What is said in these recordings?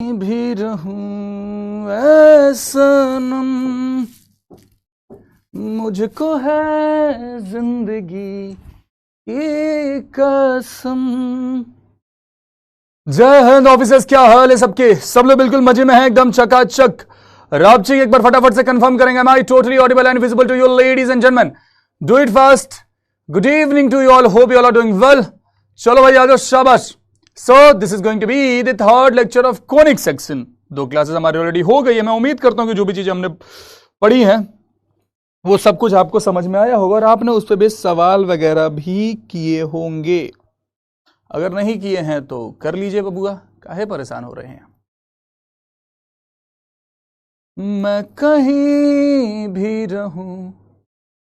भी रहूं ऐ सनम, मुझको है जिंदगी की कसम। जय हिंद ऑफिसर्स, क्या हाल है सबके? सब लोग बिल्कुल मजे में हैं, एकदम चकाचक। राबची एक बार फटाफट से कंफर्म करेंगे, am I totally audible and visible to you ladies and gentleman? Do it fast. Good evening to you all, hope you all are doing well. चलो भाई आ जाओ, शाबाश। So this is going to be the third lecture of conic section. 2 classes हमारी already हो गई है। मैं उम्मीद करता हूं कि जो भी चीजें हमने पढ़ी हैं वो सब कुछ आपको समझ में आया होगा और आपने उस पर बेस सवाल वगैरह भी किए होंगे। अगर नहीं किए हैं तो कर लीजिए बबुआ, काहे परेशान हो रहे हैं। मैं कहीं भी रहूं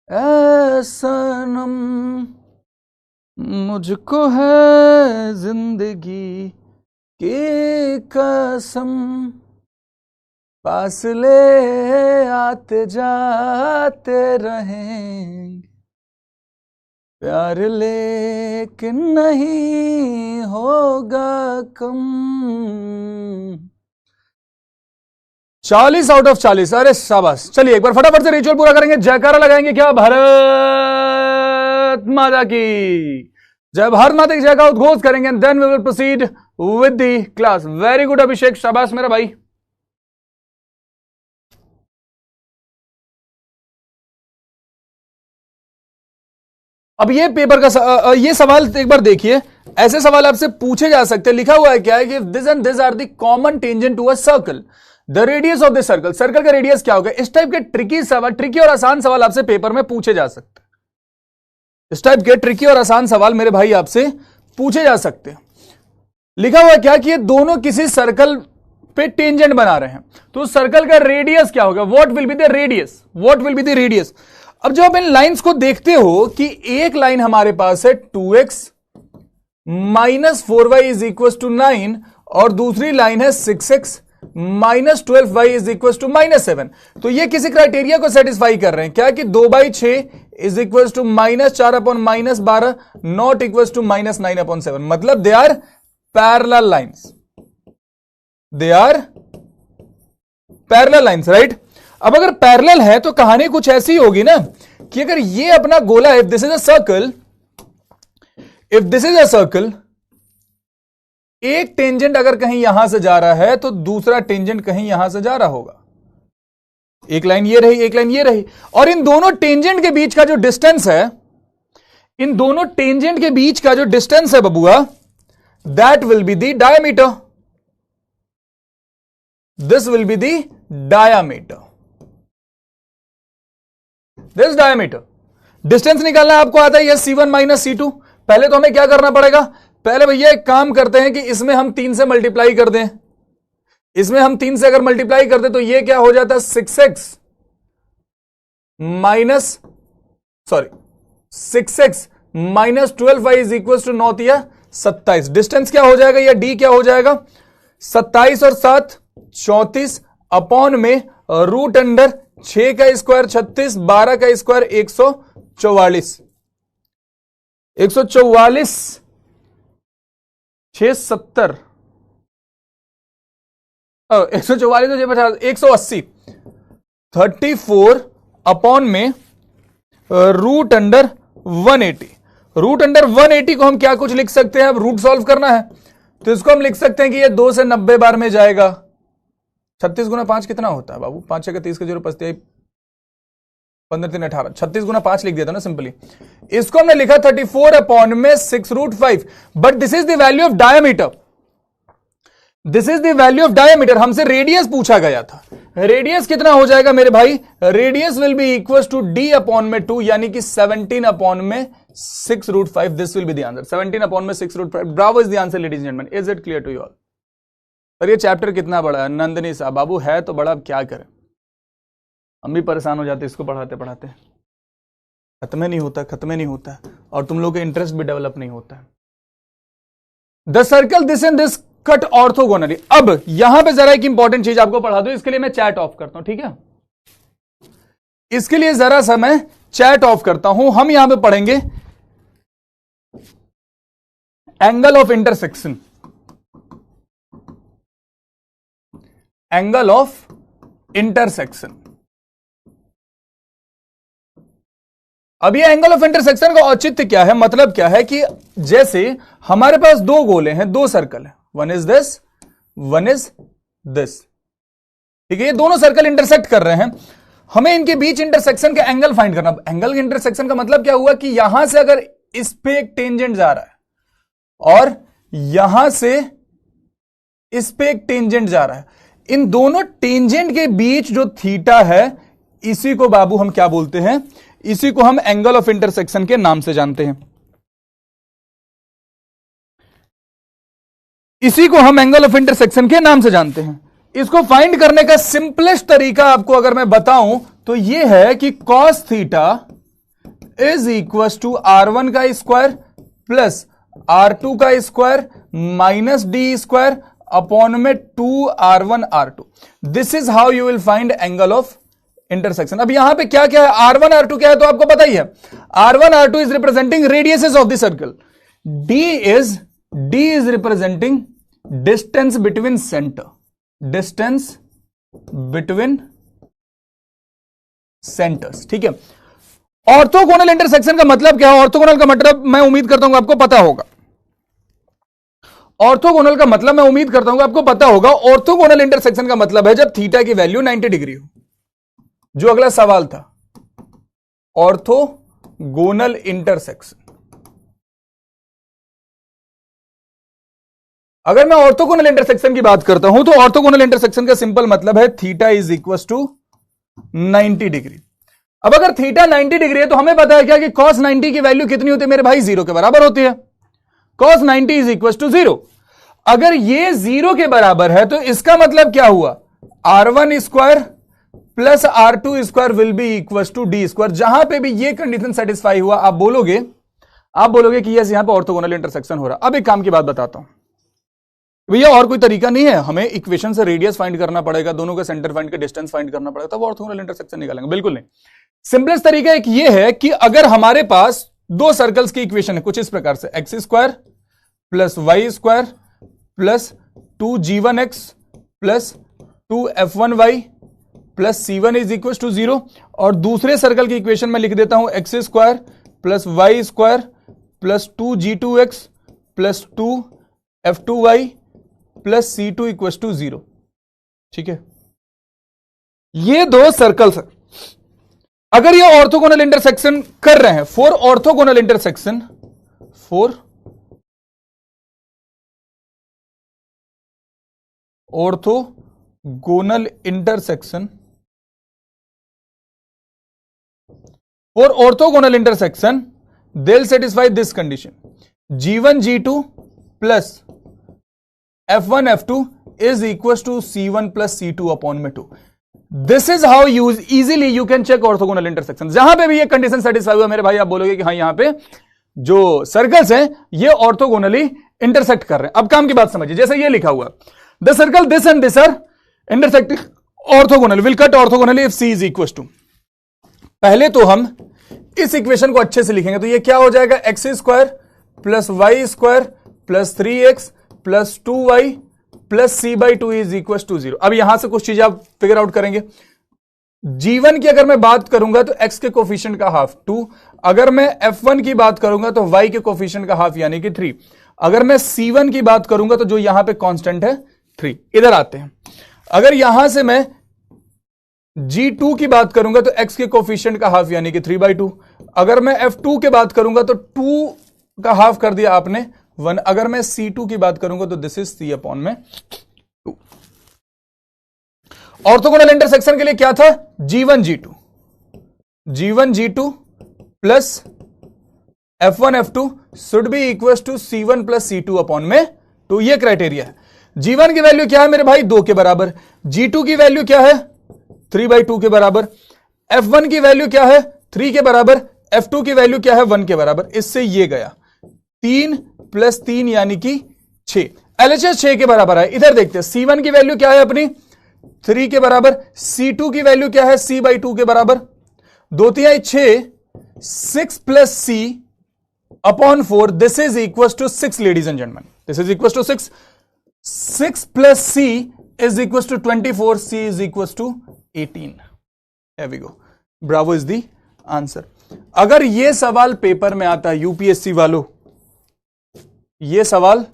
ऐ सनम, मुझको है जिंदगी की कसम। फासले आते जाते रहेंगे, प्यार लेकिन नहीं होगा कम। 40 आउट ऑफ 40। अरे शाबाश। चलिए एक बार फटाफट से रिचुअल पूरा करेंगे। जयकारा लगाएंगे क्या? भारत माता की जय। भारत माता की जय का उद्घोष करेंगे and then we will proceed with the class. Very good Abhishek, शाबाश मेरा भाई। अब ये पेपर का ये सवाल एक बार देखिए। ऐसे सवाल आपसे पूछे जा सकते हैं। लिखा हुआ है क्या है कि this and this are the common tangent to a circle, the radius of the circle. Circle का रेडियस क्या होगा? इस टाइप के ट्रिकी सवाल, ट्रिकी और आसान सवाल आपसे पेपर में पूछे जा सकते हैं। इस टाइप के ट्रिकी और आसान सवाल मेरे भाई आपसे पूछे जा सकते हैं। लिखा हुआ है क्या कि ये दोनों किसी सर्कल पे टेंजेंट बना रहे हैं, तो सर्कल का रेडियस क्या होगा? What will be the radius? What will be the radius? अब जब आप इन लाइंस को देखते हो कि एक लाइन हमारे पास है 2x minus 4y is equal to 9 और दूसरी लाइन है 6x minus 12y is equal to minus 7, तो ये किसी क्राइटेरिया को सेटिस्फाई कर रहे हैं क्या कि 2/6 is equal to minus 4 upon minus 12 not equal to minus 9 upon 7। मतलब they are parallel lines, they are parallel lines, right? अब अगर पैरेलल है तो कहानी कुछ ऐसी होगी ना कि अगर ये अपना गोला है, if this is a circle, if this is a circle, एक टेंजेंट अगर कहीं यहां से जा रहा है तो दूसरा टेंजेंट कहीं यहां से जा रहा होगा। एक लाइन ये रही, एक लाइन ये रही, और इन दोनों टेंजेंट के बीच का जो डिस्टेंस है, इन दोनों टेंजेंट के बीच का जो डिस्टेंस है बबुआ, that will be the diameter. This will be the diameter, this diameter. Distance निकालना आपको आता है, C1 माइनस C2। पहले तो हमें क्या करना पड़ेगा? पहले भैया एक काम करते हैं कि इसमें हम 3 से मल्टीप्लाई कर दें। इसमें हम 3 से अगर मल्टीप्लाई कर दें तो ये क्या हो जाता है? 6x minus 12y is equal to 9 या 27। डिस्टेंस क्या हो जाएगा या d क्या हो जाएगा? 27 और 7 34 अपॉन में रूट अंडर 6 का स्क्वायर 36, 12 का स्क्वायर 144, 144 670 144 180 34 अपॉन में रूट अंडर 180। रूट अंडर 180 को हम क्या कुछ लिख सकते हैं? अब रूट सॉल्व करना है तो इसको हम लिख सकते हैं कि ये 2 से 90 बार में जाएगा। 36 गुना 5 कितना होता है बाबू? 5 6 30 के 0 5 15 3 18, 36 गुना 5 लिख दिया था ना सिंपली। इसको हमने लिखा 34 अपॉन में 6 root 5, but this is the value of diameter. This is the value of diameter. हमसे रेडियस पूछा गया था। रेडियस कितना हो जाएगा मेरे भाई? Radius will be equal to d upon में 2, यानी कि 17 अपॉन में 6 root 5। This will be the answer, 17 upon में 6 root 5। Bravo is the answer ladies and gentleman. Is it clear to you all? पर ये चैप्टर कितना बड़ा है नंदनी साहब? बाबू है तो बड़ा, अब क्या करें, हम भी परेशान हो जाते इसको पढ़ाते पढ़ाते। खत्म नहीं होता, खत्म नहीं होता, और तुम लोग का इंटरेस्ट भी डेवलप नहीं होता है। The circle this and this cut orthogonally. अब यहां पे जरा एक इंपॉर्टेंट चीज आपको पढ़ा दो, इसके लिए मैं चैट ऑफ करता हूं, ठीक है? इसके लिए जरा सा मैं चैट ऑफ करता हूं। हम यहां पे पढ़ेंगे angle of intersection. Angle of intersection. अब ये एंगल ऑफ इंटरसेक्शन का औचित्य क्या है, मतलब क्या है कि जैसे हमारे पास दो गोले हैं, दो सर्कल है, one is this, one is this, ठीक है, ये दोनों सर्कल इंटरसेक्ट कर रहे हैं, हमें इनके बीच इंटरसेक्शन का एंगल फाइंड करना। एंगल इंटरसेक्शन का मतलब क्या हुआ कि यहां से अगर इस पे एक टेंजेंट जा रहा है और यहां से इस पे एक टेंजेंट जा रहा है, इन दोनों टेंजेंट के बीच जो थीटा है, इसी को बाबू हम क्या बोलते हैं, इसी को हम एंगल ऑफ इंटरसेक्शन के नाम से जानते हैं। इसी को हम एंगल ऑफ इंटरसेक्शन के नाम से जानते हैं। इसको फाइंड करने का सिंपलेस्ट तरीका आपको अगर मैं बताऊं तो यह है कि cos theta is equal to R1 का स्क्वायर प्लस R2 का square minus D square upon में 2R1 R2। This is how you will find angle of intersection. अब यहां पे क्या क्या है, R1 R2 क्या है तो आपको पता ही है, R1 R2 is representing radiuses of the circle, D is representing distance between centre, distance between centres, ठीक है। ऑर्थोगोनल इंटरसेक्शन का मतलब क्या है, ऑर्थोगोनल का मतलब मैं उम्मीद करता हूं आपको पता होगा। ऑर्थोगोनल का मतलब मैं उम्मीद करता हूं आपको पता होगा। ऑर्थोगोनल इंटरसेक्शन का मतलब है जब थीटा की वैल्यू 90 डिग्री हो। जो अगला सवाल था, ऑर्थोगोनल इंटरसेक्शन, अगर मैं ऑर्थोगोनल इंटरसेक्शन की बात करता हूं तो ऑर्थोगोनल इंटरसेक्शन का सिंपल मतलब है theta is equal to 90 degree. अब अगर थीटा 90 डिग्री है तो हमें पता है क्या कि cos 90 की वैल्यू कितनी होती है मेरे भाई, 0 के बराबर होती है। cos 90 is equal to 0। अगर ये 0 के बराबर है तो इसका मतलब क्या हुआ, R1 square plus R2 square will be equal to D square. जहां पे भी ये कंडीशन सेटिस्फाई हुआ आप बोलोगे कि यस यहां पे ऑर्थोगोनल इंटरसेक्शन हो रहा। अब एक काम की बात बताता हूं भैया, और कोई तरीका नहीं है, हमें इक्वेशन से रेडियस फाइंड करना पड़ेगा, दोनों के सेंटर फाइंड के डिस्टेंस फाइंड करना पड़ेगा, तब ऑर्थोगोनल इंटरसेक्शन निकालेंगे। बिल्कुल नहीं, सिंपलेस्ट तरीका एक ये है कि अगर हमारे पास दो सर्कल्स की इक्वेशन है कुछ इस प्रकार से, x square plus y square plus 2g1x plus 2f1y plus c1 is equal to 0, और दूसरे सर्कल की इक्वेशन में लिख देता हूं x square plus y square plus 2g2x plus 2f2y plus c2 equal to 0, ठीक है। ये दो सर्कल्स है, अगर ये ऑर्थोगोनल इंटरसेक्शन कर रहे हैं, for orthogonal intersection, for orthogonal intersection, for orthogonal intersection they will satisfy this condition, g1 g2 plus f1 f2 is equals to c1 plus c2 upon में 2। This is how easily you can check orthogonal intersection। जहां पे भी ये condition satisfy हुआ मेरे भाई, आप बोलोगे कि हाँ यहां पे जो सर्कल्स हैं ये ऑर्थोगोनली इंटरसेक्ट कर रहे हैं। अब काम की बात समझिए, जैसे ये लिखा हुआ, the circle this and this are intersecting orthogonal, will cut orthogonally if c is equals to। पहले तो हम इस इक्वेशन को अच्छे से लिखेंगे, तो ये क्या हो जाएगा, x square plus y square plus 3x plus 2y plus c/2 is equal to 0। अब यहां से कुछ चीजें आप फिगर आउट करेंगे। g1 की अगर मैं बात करूंगा तो x के कोफिशिएंट का हाफ 2, अगर मैं f1 की बात करूंगा तो y के कोफिशिएंट का हाफ यानी कि 3, अगर मैं c1 की बात करूंगा तो जो यहां पे कांस्टेंट है 3। इधर आते हैं, अगर यहां से मैं g2 की बात करूंगा तो x के कोफिशिएंट का हाफ यानी कि 3/2, अगर मैं f2 की बात करूंगा तो 2 का हाफ कर दिया आपने 1, अगर मैं c2 की बात करूंगा तो दिस इज c अपॉन में 2। ऑर्थोगोनल इंटरसेक्शन के लिए क्या था, g1 g2 plus f1 f2 should be equal to c1 plus c2 upon में 2। ये क्राइटेरिया है। g1 की वैल्यू क्या है मेरे भाई, 2 के बराबर, g2 की वैल्यू क्या है 3/2 के बराबर, f1 की वैल्यू क्या है 3 के बराबर, f2 की वैल्यू क्या है 1 के बराबर। इससे ये गया 3 प्लस 3 यानी कि 6, LHS 6 के बराबर है। इधर देखते हैं c1 की वैल्यू क्या है अपनी 3 के बराबर, c2 की वैल्यू क्या है c/2 के बराबर, 2×3 6, 6 plus c upon 4, this is equal to 6 ladies and gentleman, this is equal to 6 plus c is equals to 24, C is equals to 18. Here we go. Bravo is the answer. अगर ये सवाल paper में आता है UPSC वालों, ये सवाल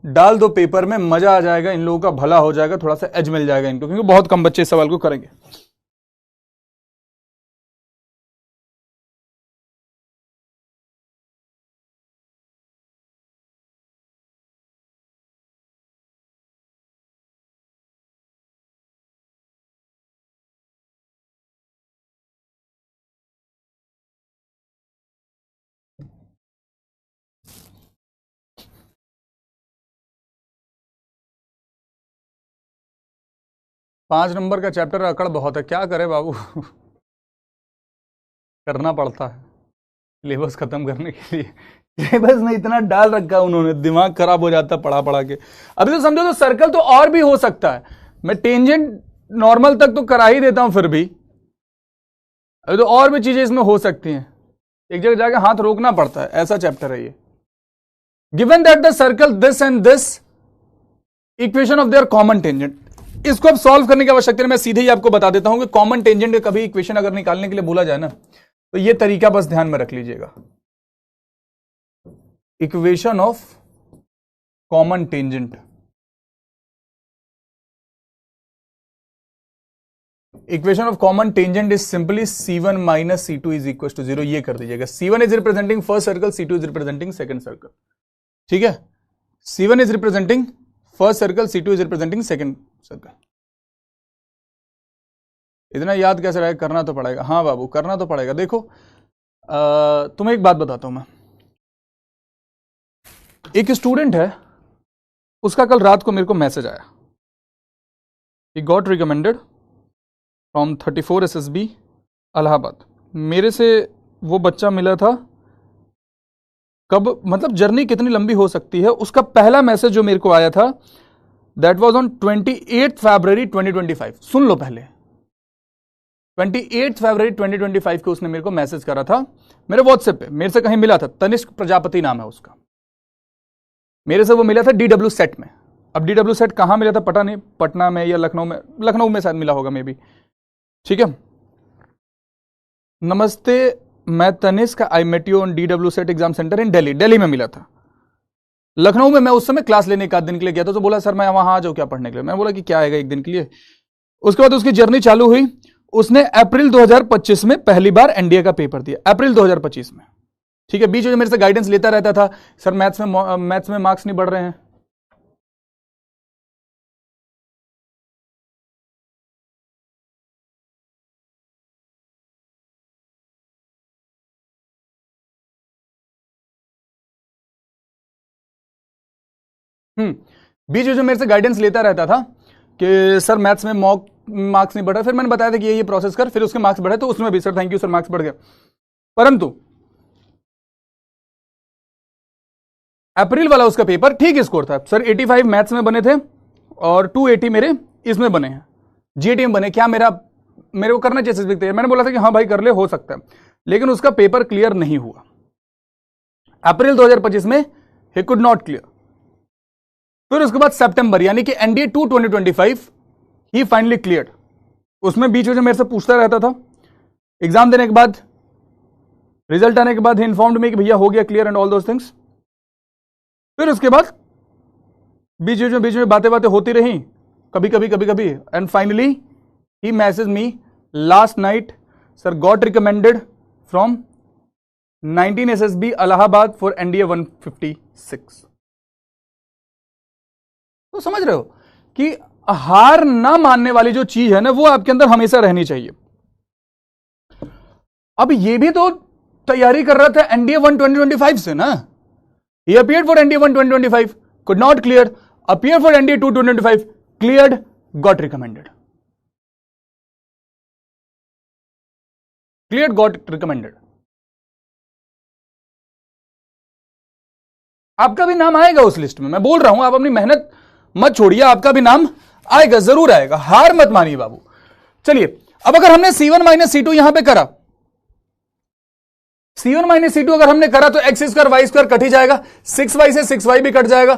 डाल दो पेपर में, मजा आ जाएगा, इन लोगों का भला हो जाएगा, थोड़ा सा एज मिल जाएगा इनको, क्योंकि बहुत कम बच्चे इस सवाल को करेंगे। पांच नंबर का चैप्टर अकड़ बहुत है, क्या करे बाबू करना पड़ता है सिलेबस खत्म करने के लिए। सिलेबस में इतना डाल रखा उन्होंने, दिमाग खराब हो जाता पढ़ा पढ़ा के। अभी तो समझो तो सर्कल तो और भी हो सकता है, मैं टेंजेंट नॉर्मल तक तो करा ही देता हूं, फिर भी अभी तो और भी चीजें इसमें हो सकती हैं, एक जगह जाके हाथ रोकना पड़ता है, ऐसा चैप्टर है ये। Given that the circle this and this equation of their common tangent, इसको अब सॉल्व करने की आवश्यकता है, मैं सीधे ही आपको बता देता हूं कि कॉमन टेंजेंट के कभी इक्वेशन अगर निकालने के लिए बोला जाए ना, तो ये तरीका बस ध्यान में रख लीजिएगा। Equation of common tangent, equation of common tangent is simply C1 minus C2 is equal to 0। ये कर दीजिएगा। C1 is representing first circle, C2 is representing second circle. ठीक है, C1 is representing first circle, C2 is representing second circle. इतना याद कैसे रहेगा, करना तो पड़ेगा। हाँ बाबू करना तो पड़ेगा। देखो तुम्हें एक बात बताता हूं मैं, एक स्टूडेंट है, उसका कल रात को मेरे को मैसेज आया, he got recommended from 34 SSB Allahabad. मेरे से वो बच्चा मिला था कब, मतलब जर्नी कितनी लंबी हो सकती है, उसका पहला मैसेज जो मेरे को आया था दैट वाज ऑन 28 फरवरी 2025। सुन लो पहले, 28 फरवरी 2025 को उसने मेरे को मैसेज करा था मेरे व्हाट्सएप पे, मेरे से कहीं मिला था, तनिष्क प्रजापति नाम है उसका, मेरे से वो मिला था DW सेट में। अब DW सेट कहां मिला था पता नहीं, पटना में या लखनऊ में, लखनऊ में शायद मिला होगा मे बी। ठीक है, नमस्ते मैं Tanishq, I met you on DW set exam centre in Delhi. Delhi में मिला था, लखनऊ में मैं उस समय क्लास लेने एक आध दिन के लिए गया था, तो बोला सर मैं वहां आ जाऊं क्या पढ़ने के लिए। मैं बोला कि क्या आएगा एक दिन के लिए। उसके बाद उसकी जर्नी चालू हुई, उसने अप्रैल 2025 में पहली बार एनडीए का पेपर दिया, अप्रैल 2025 में। ठीक है, बीच में मेरे से गाइडेंस लेता रहता था, सर मैथ्स में मार्क्स नहीं बढ़ रहे हैं। बीच में मेरे से गाइडेंस लेता रहता था कि सर मैथ्स में मार्क्स नहीं बढ़ा। फिर मैंने बताया था कि ये प्रोसेस कर, फिर उसके मार्क्स बढ़े, तो उसमें भी sir thank you sir marks बढ़ गए। परंतु अप्रैल वाला उसका पेपर ठीक स्कोर था सर, 85 मैथ्स में बने थे और 280 मेरे इसमें बने हैं, जीएटी में बने। क्या मेरे को करना चाहिए? मैंने बोला था कि हाँ भाई कर ले, हो सकता है, लेकिन उसका पेपर क्लियर नहीं हुआ। अप्रैल 2025 में ही कुड नॉट क्लियर। फिर उसके बाद सितंबर यानी कि एनडीए 2 2025 ही फाइनली क्लियर्ड। उसमें बीच में मेरे से पूछता रहता था, एग्जाम देने के बाद, रिजल्ट आने के बाद ही इन्फॉर्म्ड मी कि भैया हो गया clear and all those things. फिर उसके बाद बीच में बातें होती रही, कभी कभी, and finally he message me last night, sir got recommended from 19 SSB Allahabad for NDA 156। तो समझ रहे हो कि हार ना मानने वाली जो चीज है ना, वो आपके अंदर हमेशा रहनी चाहिए। अब ये भी तो तैयारी कर रहा था एनडीए 1 2025 से ना। He appeared for NDA 1 2025, could not clear, appeared for NDA 2 2025, cleared, got recommended. Cleared, got recommended. आपका भी नाम आएगा उस लिस्ट में, मैं बोल रहा हूं, आप अपनी मेहनत मत छोड़िए, आपका भी नाम आएगा, जरूर आएगा, हार मत मानिए बाबू। चलिए, अब अगर हमने C1 माइनस C2 यहां पे करा, C1 माइनस C2 अगर हमने करा तो x square y square cut ही जाएगा, 6y से 6y भी कट जाएगा,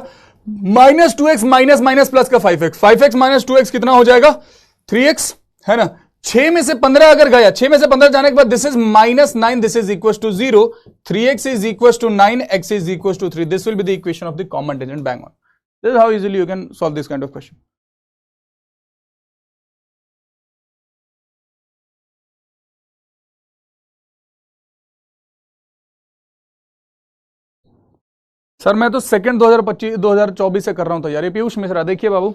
minus 2x minus minus plus का 5x, 5x माइनस 2x कितना हो जाएगा 3x, है ना। 6 में से 15 अगर गया, 6 में से 15 जाने के बाद this is -9, this is equal to 0, 3x is equal to 9, x is equal to 3. This will be the equation of the common tangent. Bang on. This is how easily you can solve this kind of question. Sir मैं तो second 2024 से कर रहा हूं तैयारी. पीयूष मिश्रा, देखिए बाबू,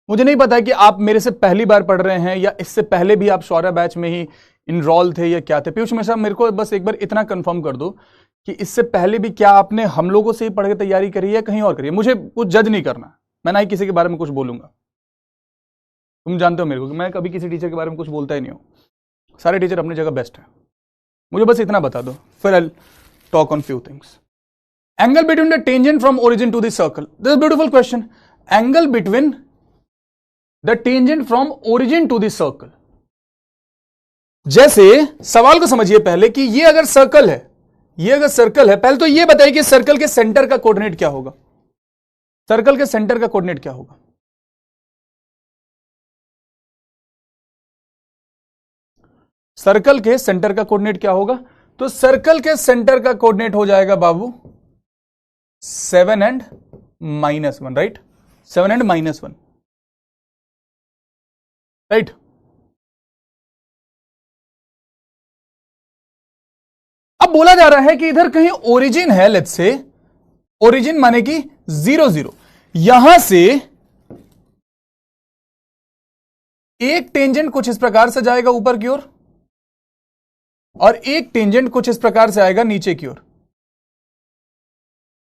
मुझे नहीं पता है कि आप मेरे से पहली बार पढ़ रहे हैं या इससे पहले भी आप शौर्य बैच में ही इनरोल थे या क्या थे. पीयूष मिश्रा, मेरे को बस एक बार इतना कंफर्म कर दो कि इससे पहले भी क्या आपने हम लोगों से ही पढ़ के तैयारी करी है या कहीं और करी है. मुझे कुछ जज नहीं करना, मैं ना ही किसी के बारे में कुछ बोलूंगा. तुम जानते हो मेरे को कि मैं कभी किसी टीचर के बारे में कुछ बोलता ही नहीं हूं. सारे टीचर अपनी जगह बेस्ट है. मुझे बस इतना बता दो, फिर I talk on few things. Angle between the tangent from origin to the circle. This is a beautiful question. Angle between the tangent from origin to the circle. जैसे सवाल को समझिए पहले कि ये अगर सर्कल है, ये अगर सर्कल है, पहले तो ये बताइए कि सर्कल के सेंटर का कोऑर्डिनेट क्या होगा. सर्कल के सेंटर का कोऑर्डिनेट क्या होगा. सर्कल के सेंटर का कोऑर्डिनेट क्या होगा. तो सर्कल के सेंटर का कोऑर्डिनेट हो जाएगा बाबू 7 and -1, राइट. 7 and -1, right. अब बोला जा रहा है कि इधर कहीं ओरिजिन है, लेट्स से ओरिजिन माने कि 0 0. यहां से एक टेंजेंट कुछ इस प्रकार से जाएगा ऊपर की ओर और एक टेंजेंट कुछ इस प्रकार से आएगा नीचे की ओर.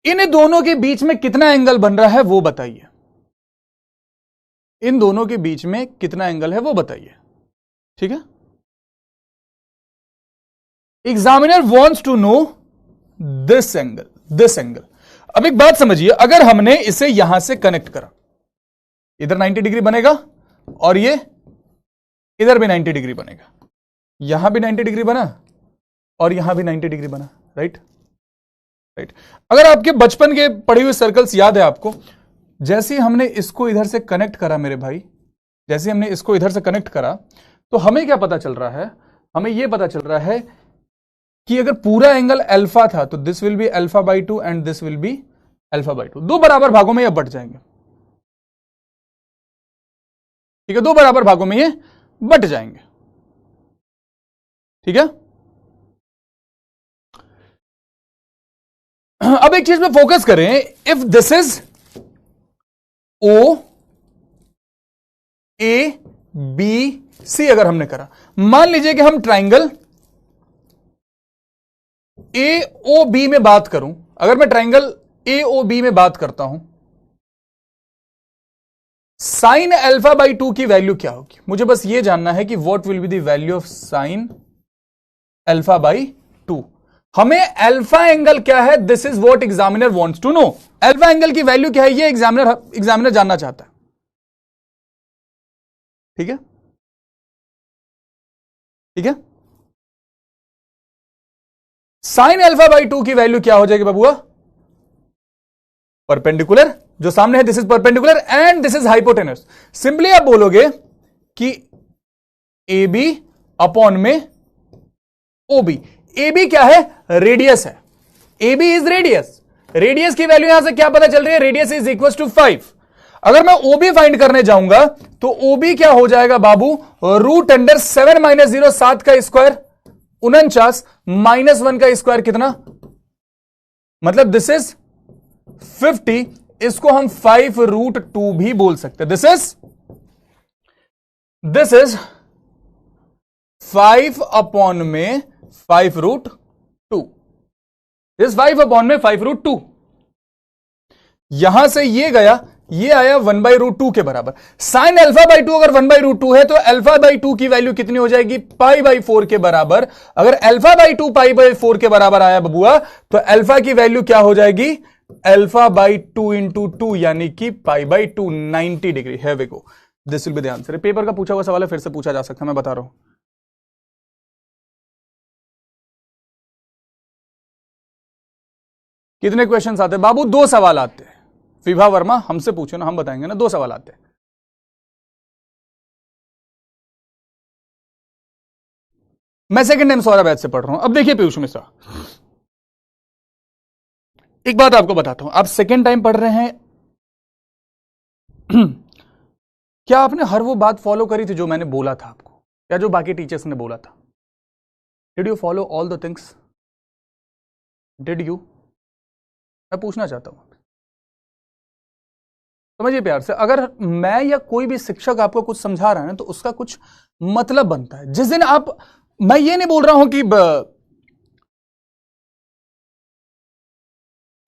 इन दोनों के बीच में कितना एंगल बन रहा है वो बताइए. इन दोनों के बीच में कितना एंगल है वो बताइए. ठीक है. Examiner wants to know this angle, this angle. अब एक बात समझिए, अगर हमने इसे यहां से कनेक्ट करा, इधर 90 डिग्री बनेगा और ये इधर भी 90 डिग्री बनेगा. यहां भी 90 डिग्री बना और यहां भी 90 डिग्री बना, राइट. राइट. अगर आपके बचपन के पढ़े हुए सर्कल्स याद है आपको, जैसे ही हमने इसको इधर से कनेक्ट करा मेरे भाई, जैसे हमने इसको इधर से कनेक्ट करा तो हमें क्या पता चल रहा है, हमें यह पता चल रहा है कि अगर पूरा एंगल अल्फा था तो this will be alpha by 2 and this will be alpha by 2. दो बराबर भागों में ये बट जाएंगे. ठीक है, दो बराबर भागों में ये बट जाएंगे. ठीक है. अब एक चीज पे फोकस करें. If this is O A B C, अगर हमने करा, मान लीजिए कि हम ट्राइंगल ए ओ बी में बात करूं, अगर मैं ट्राइंगल ए ओ बी में बात करता हूं, साइन अल्फा बाई 2 की वैल्यू क्या होगी. मुझे बस यह जानना है कि what will be the value of sine alpha by 2. हमें अल्फा एंगल क्या है, this is what examiner wants to know. Alpha angle की वैल्यू क्या है, ये एग्जामिनर जानना चाहता है. ठीक है. ठीक है. साइन अल्फा बाई 2 की वैल्यू क्या हो जाएगी बबुआ, परपेंडिकुलर, जो सामने है this is perpendicular and this is hypotenuse. Simply आप बोलोगे कि ए बी अपॉन में ओ बी. ए बी क्या है, रेडियस है. A B is radius. Radius की वैल्यू यहां से क्या पता चल रही है, रेडियस इज इक्वल टू 5. अगर मैं ओबी फाइंड करने जाऊंगा तो ओबी क्या हो जाएगा बाबू, रूट अंडर 7 माइनस 0, 7 का स्क्वायर 49 माइनस 1 का स्क्वायर कितना, मतलब दिस इज 50. इसको हम 5√2 भी बोल सकते हैं. दिस इज 5 अपॉन में 5√2. दिस 5 अपॉन में 5√2. यहां से ये गया, ये आया 1/√2 के बराबर. साइन अल्फा बाई 2 अगर 1/√2 है तो अल्फा बाई 2 की वैल्यू कितनी हो जाएगी, π/4 के बराबर. अगर अल्फा बाई 2 π/4 के बराबर आया बबुआ तो अल्फा की वैल्यू क्या हो जाएगी, अल्फा बाई 2 इंटू 2 यानी कि π/2, 90 degree. Here we go, this will be the answer. Paper का पूछा हुआ सवाल है, फिर से पूछा जा सकता है, मैं बता रहा हूं. कितने क्वेश्चन आते हैं बाबू? 2 सवाल आते हैं। विभा वर्मा हमसे पूछो ना, हम बताएंगे ना। 2 सवाल आते हैं। मैं सेकंड टाइम सौरा बैच से पढ़ रहा हूं। अब देखिए पीयूष मिश्रा, एक बात आपको बताता हूं, आप सेकंड टाइम पढ़ रहे हैं क्या आपने हर वो बात फॉलो करी थी जो मैंने बोला था आपको, या जो बाकी टीचर्स ने बोला था? Did you follow all the things? Did you? मैं पूछना चाहता हूं, समझिए प्यार से। अगर मैं या कोई भी शिक्षक आपको कुछ समझा रहा है ना, तो उसका कुछ मतलब बनता है। जिस दिन आप, मैं ये नहीं बोल रहा हूं कि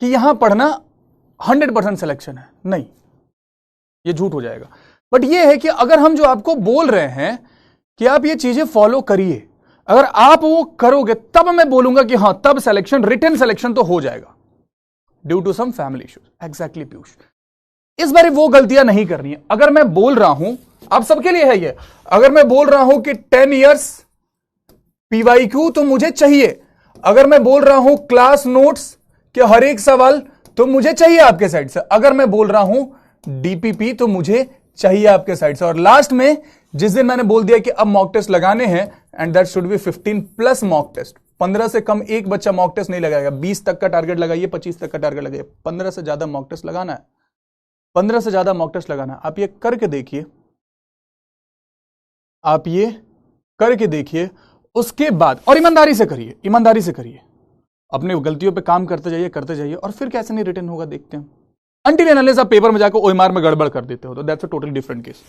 यहां पढ़ना 100% सिलेक्शन है, नहीं, ये झूठ हो जाएगा। बट ये है कि अगर हम जो आपको बोल रहे हैं कि आप ये चीजें फॉलो करिए, अगर आप वो करोगे तब मैं बोलूंगा कि हां, तब सिलेक्शन, रिटन सिलेक्शन तो हो जाएगा, due to some family issues. Exactly Piyush, इस बार वो गलतियां नहीं करनी है। अगर मैं बोल रहा हूं, आप सबके लिए है ये, अगर मैं बोल रहा हूं कि 10 इयर्स PYQ तो मुझे चाहिए, अगर मैं बोल रहा हूं क्लास नोट्स के हर एक सवाल तो मुझे चाहिए आपके साइड से, अगर मैं बोल रहा हूं DPP तो मुझे चाहिए आपके साइड से। और लास्ट में जिस दिन मैंने बोल दिया कि अब मॉक टेस्ट लगाने हैं, and that should be 15+ mock test, 15 से कम एक बच्चा मॉक टेस्ट नहीं लगाएगा। 20 तक का टारगेट लगाइए, 25 तक का टारगेट लगाइए, 15 से ज्यादा मॉक टेस्ट लगाना है, 15 से ज्यादा मॉक टेस्ट लगाना है। आप ये करके देखिए, आप ये करके देखिए, उसके बाद, और ईमानदारी से करिए, ईमानदारी से करिए, अपनी गलतियों पे काम करते जाइए, और फिर कैसे नहीं रिटर्न होगा देखते हैं। अनटिल एंड अनलेस आप पेपर में जाकर OMR में गड़बड़ कर देते हो तो that's a totally different case.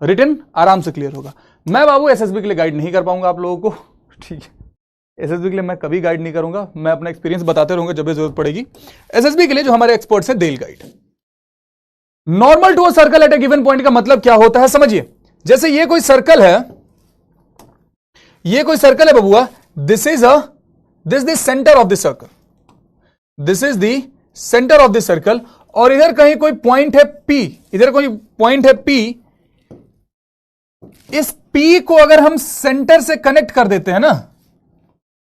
Return आराम से क्लियर होगा। मैं बाबू SSB के लिए गाइड नहीं कर पाऊंगा आप लोगों को, ठीक है? SSB के लिए मैं कभी गाइड नहीं करूंगा, मैं अपना एक्सपीरियंस बताते रहूंगा जब भी जरूरत पड़ेगी। SSB के लिए जो हमारे एक्सपर्ट्स हैं, they'll guide. Normal to a circle at a given point का मतलब क्या होता है समझिए। जैसे ये कोई सर्कल है, ये कोई सर्कल है बबुआ, this is the centre of the circle, this is the centre of the circle, और इधर कहीं कोई पॉइंट है P, इधर कोई पॉइंट है P। इस P को अगर हम सेंटर से कनेक्ट कर देते हैं ना,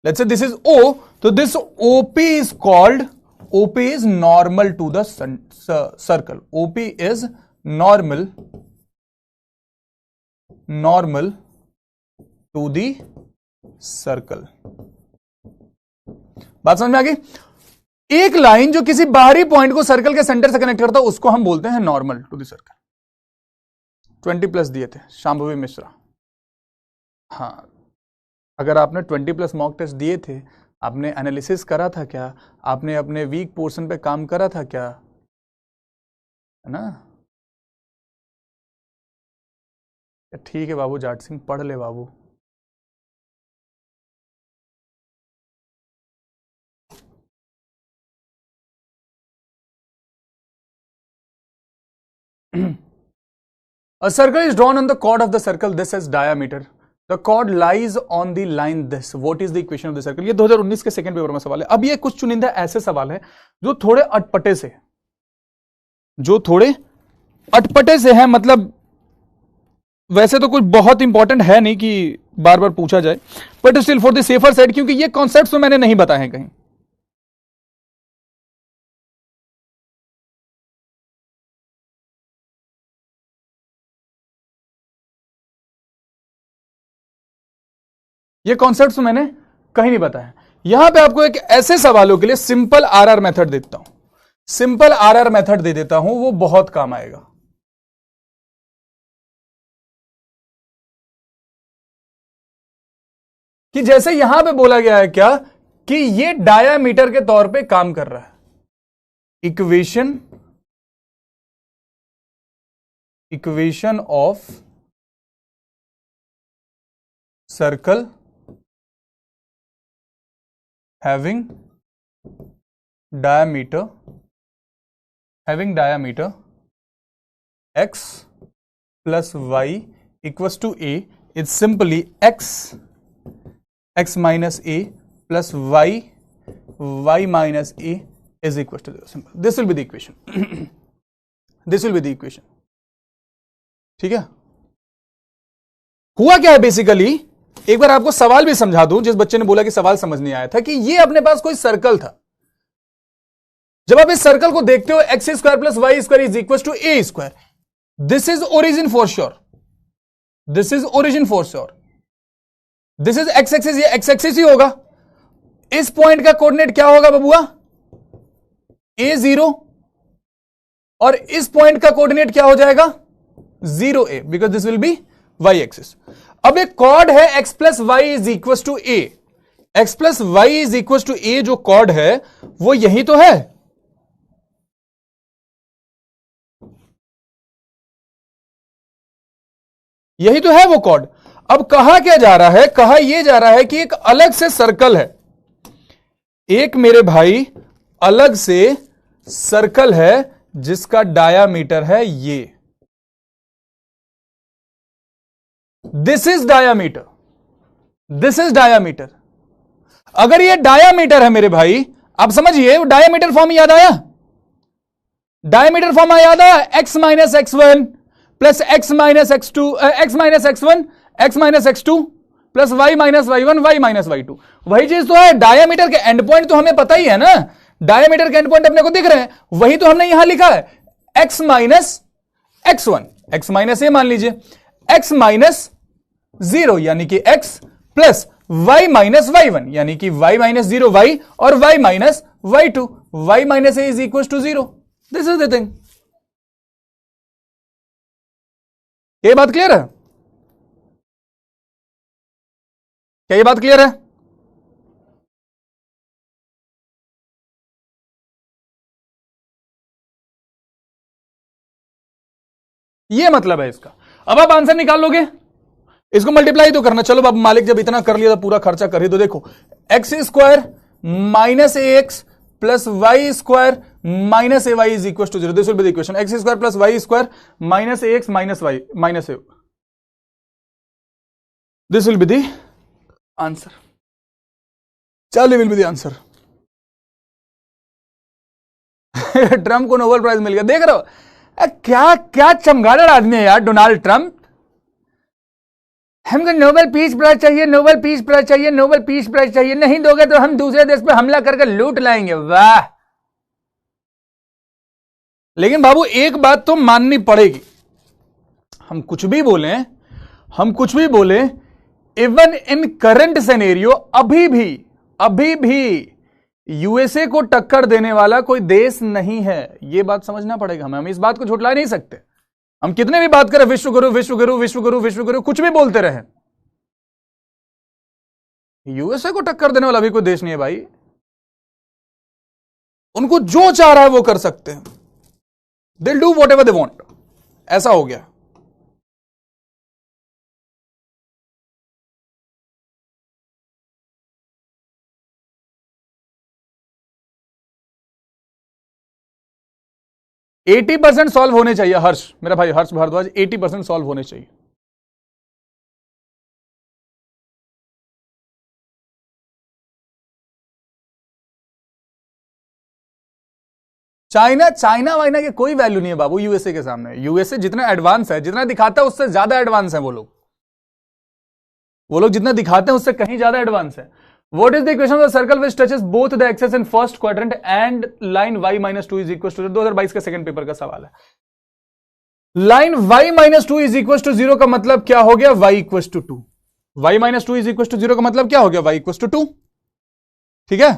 let's say this is O, तो this OP is called, OP is normal to the circle, OP is normal to the circle. बात समझ में आ गई? एक लाइन जो किसी बाहरी पॉइंट को सर्कल के सेंटर से कनेक्ट करता है उसको हम बोलते हैं नॉर्मल टू द सर्कल। 20+ दिए थे शांभवी मिश्रा। हां, अगर आपने 20+ मॉक टेस्ट दिए थे, आपने एनालिसिस करा था क्या? आपने अपने वीक पोर्शन पे काम करा था क्या? है ना? ठीक है बाबू, जाट सिंह पढ़ ले बाबू। A circle is drawn on the chord of the circle. This has diameter. The chord lies on the line this. What is the equation of the circle? ये 2019 के सेकंड पेपर में सवाल है। अब ये कुछ चुनिंदा ऐसे सवाल है जो थोड़े अटपटे से, हैं, मतलब वैसे तो कुछ बहुत इंपॉर्टेंट है नहीं कि बार बार पूछा जाए, but still for the safer side, क्योंकि ये कॉन्सेप्ट्स तो मैंने नहीं बताए हैं कहीं। ये कॉन्सेप्ट्स मैंने कहीं नहीं बताया। यहां पे आपको एक ऐसे सवालों के लिए सिंपल RR मेथड देता हूं, सिंपल RR मेथड दे देता हूं, वो बहुत काम आएगा। कि जैसे यहां पे बोला गया है क्या, कि ये डायामीटर के तौर पे काम कर रहा है। Equation of circle having diameter x plus y equals to a is simply x minus a plus y minus a is equals to 0. Simple. This will be the equation. This will be the equation. ठीक है? हुआ क्या है basically, एक बार आपको सवाल भी समझा दूं। जिस बच्चे ने बोला कि सवाल समझ नहीं आया था, कि ये अपने पास कोई सर्कल था, जब आप इस सर्कल को देखते हो x square plus y square is equal to a square, this is origin for sure, this is origin for sure, this is x axis, ये एक्स एक्सिस ही होगा। इस पॉइंट का कोऑर्डिनेट क्या होगा बबुआ, a0, और इस पॉइंट का कोऑर्डिनेट क्या हो जाएगा 0a, because this will be y axis. अब एक कॉर्ड है x plus Y is equal to A, x plus Y is equal to A, जो कॉर्ड है वो यही तो है। यही तो है वो कॉर्ड। अब कहा क्या जा रहा है, कहा यह जा रहा है कि एक अलग से सर्कल है, एक मेरे भाई अलग से सर्कल है जिसका डायामीटर है ये, this is diameter, this is diameter. अगर ये डायामीटर है मेरे भाई, आप समझिए, डायामीटर फॉर्म याद आया, डायामीटर फॉर्म याद आया, x minus x one plus x minus x two, x minus x one x minus x two plus y minus Y one y minus Y two. वही चीज तो है, डायामीटर के and point तो हमें पता ही है ना, डायामीटर के एंड पॉइंट अपने को दिख रहे हैं, वही तो हमने यहां लिखा है, X minus x one, x minus A मान लीजिए, एक्स माइनस 0 यानी कि x plus y minus Y one यानी कि y माइनस 0 y और y minus Y two, y minus A is equal to 0। This is the thing. ये बात clear है? क्या ये बात क्लियर है? ये मतलब है इसका। अब आप आंसर निकाल लोगे, इसको मल्टीप्लाई तो करना। चलो अब मालिक जब इतना कर लिया तो पूरा खर्चा कर ही दो। देखो x square minus a x plus y square minus a y is equal to 0, this will be the equation, x square plus y square minus a x minus y minus a, this will be the answer. Charlie will be the answer. Trump को Nobel prize मिल गया, देख रहे हो क्या क्या चमगादड़ आदमी है यार डोनाल्ड ट्रंप। हमको नोबेल पीस प्राइज चाहिए, नोबेल पीस प्राइज चाहिए, नोबेल पीस प्राइज चाहिए, नहीं दोगे तो हम दूसरे देश पे हमला करके लूट लाएंगे। वाह! लेकिन बाबू एक बात तो माननी पड़ेगी, हम कुछ भी बोले, हम कुछ भी बोले, इवन इन करंट सिनेरियो अभी भी यूएसए को टक्कर देने वाला कोई देश नहीं है। यह बात समझना पड़ेगा हमें, हम इस बात को झुठला नहीं सकते। हम कितने भी बात करें विश्व गुरु विश्व गुरु विश्व गुरु विश्व गुरु, कुछ भी बोलते रहे, यूएसए को टक्कर देने वाला भी कोई देश नहीं है भाई। उनको जो चाह रहा है वो कर सकते हैं, दिल do what ever they want, ऐसा हो गया। एटी 80% सॉल्व होने चाहिए हर्ष, मेरा भाई हर्ष भारद्वाज, 80% सॉल्व होने चाहिए। चाइना वाइना के कोई वैल्यू नहीं है बाबू यूएसए के सामने। यूएसए जितना एडवांस है, जितना दिखाता है उससे ज्यादा एडवांस है वो लोग जितना दिखाते हैं उससे कहीं ज्यादा एडवांस है। What is the equation of the circle which touches both the axes in first quadrant and line y minus 2 is equal to 2022 के सेकंड पेपर का सवाल है। Line y minus 2 is equal to 0 का मतलब क्या हो गया, y equals to 2। y minus 2 is equal to 0 का मतलब क्या हो गया, y equals to 2। ठीक है,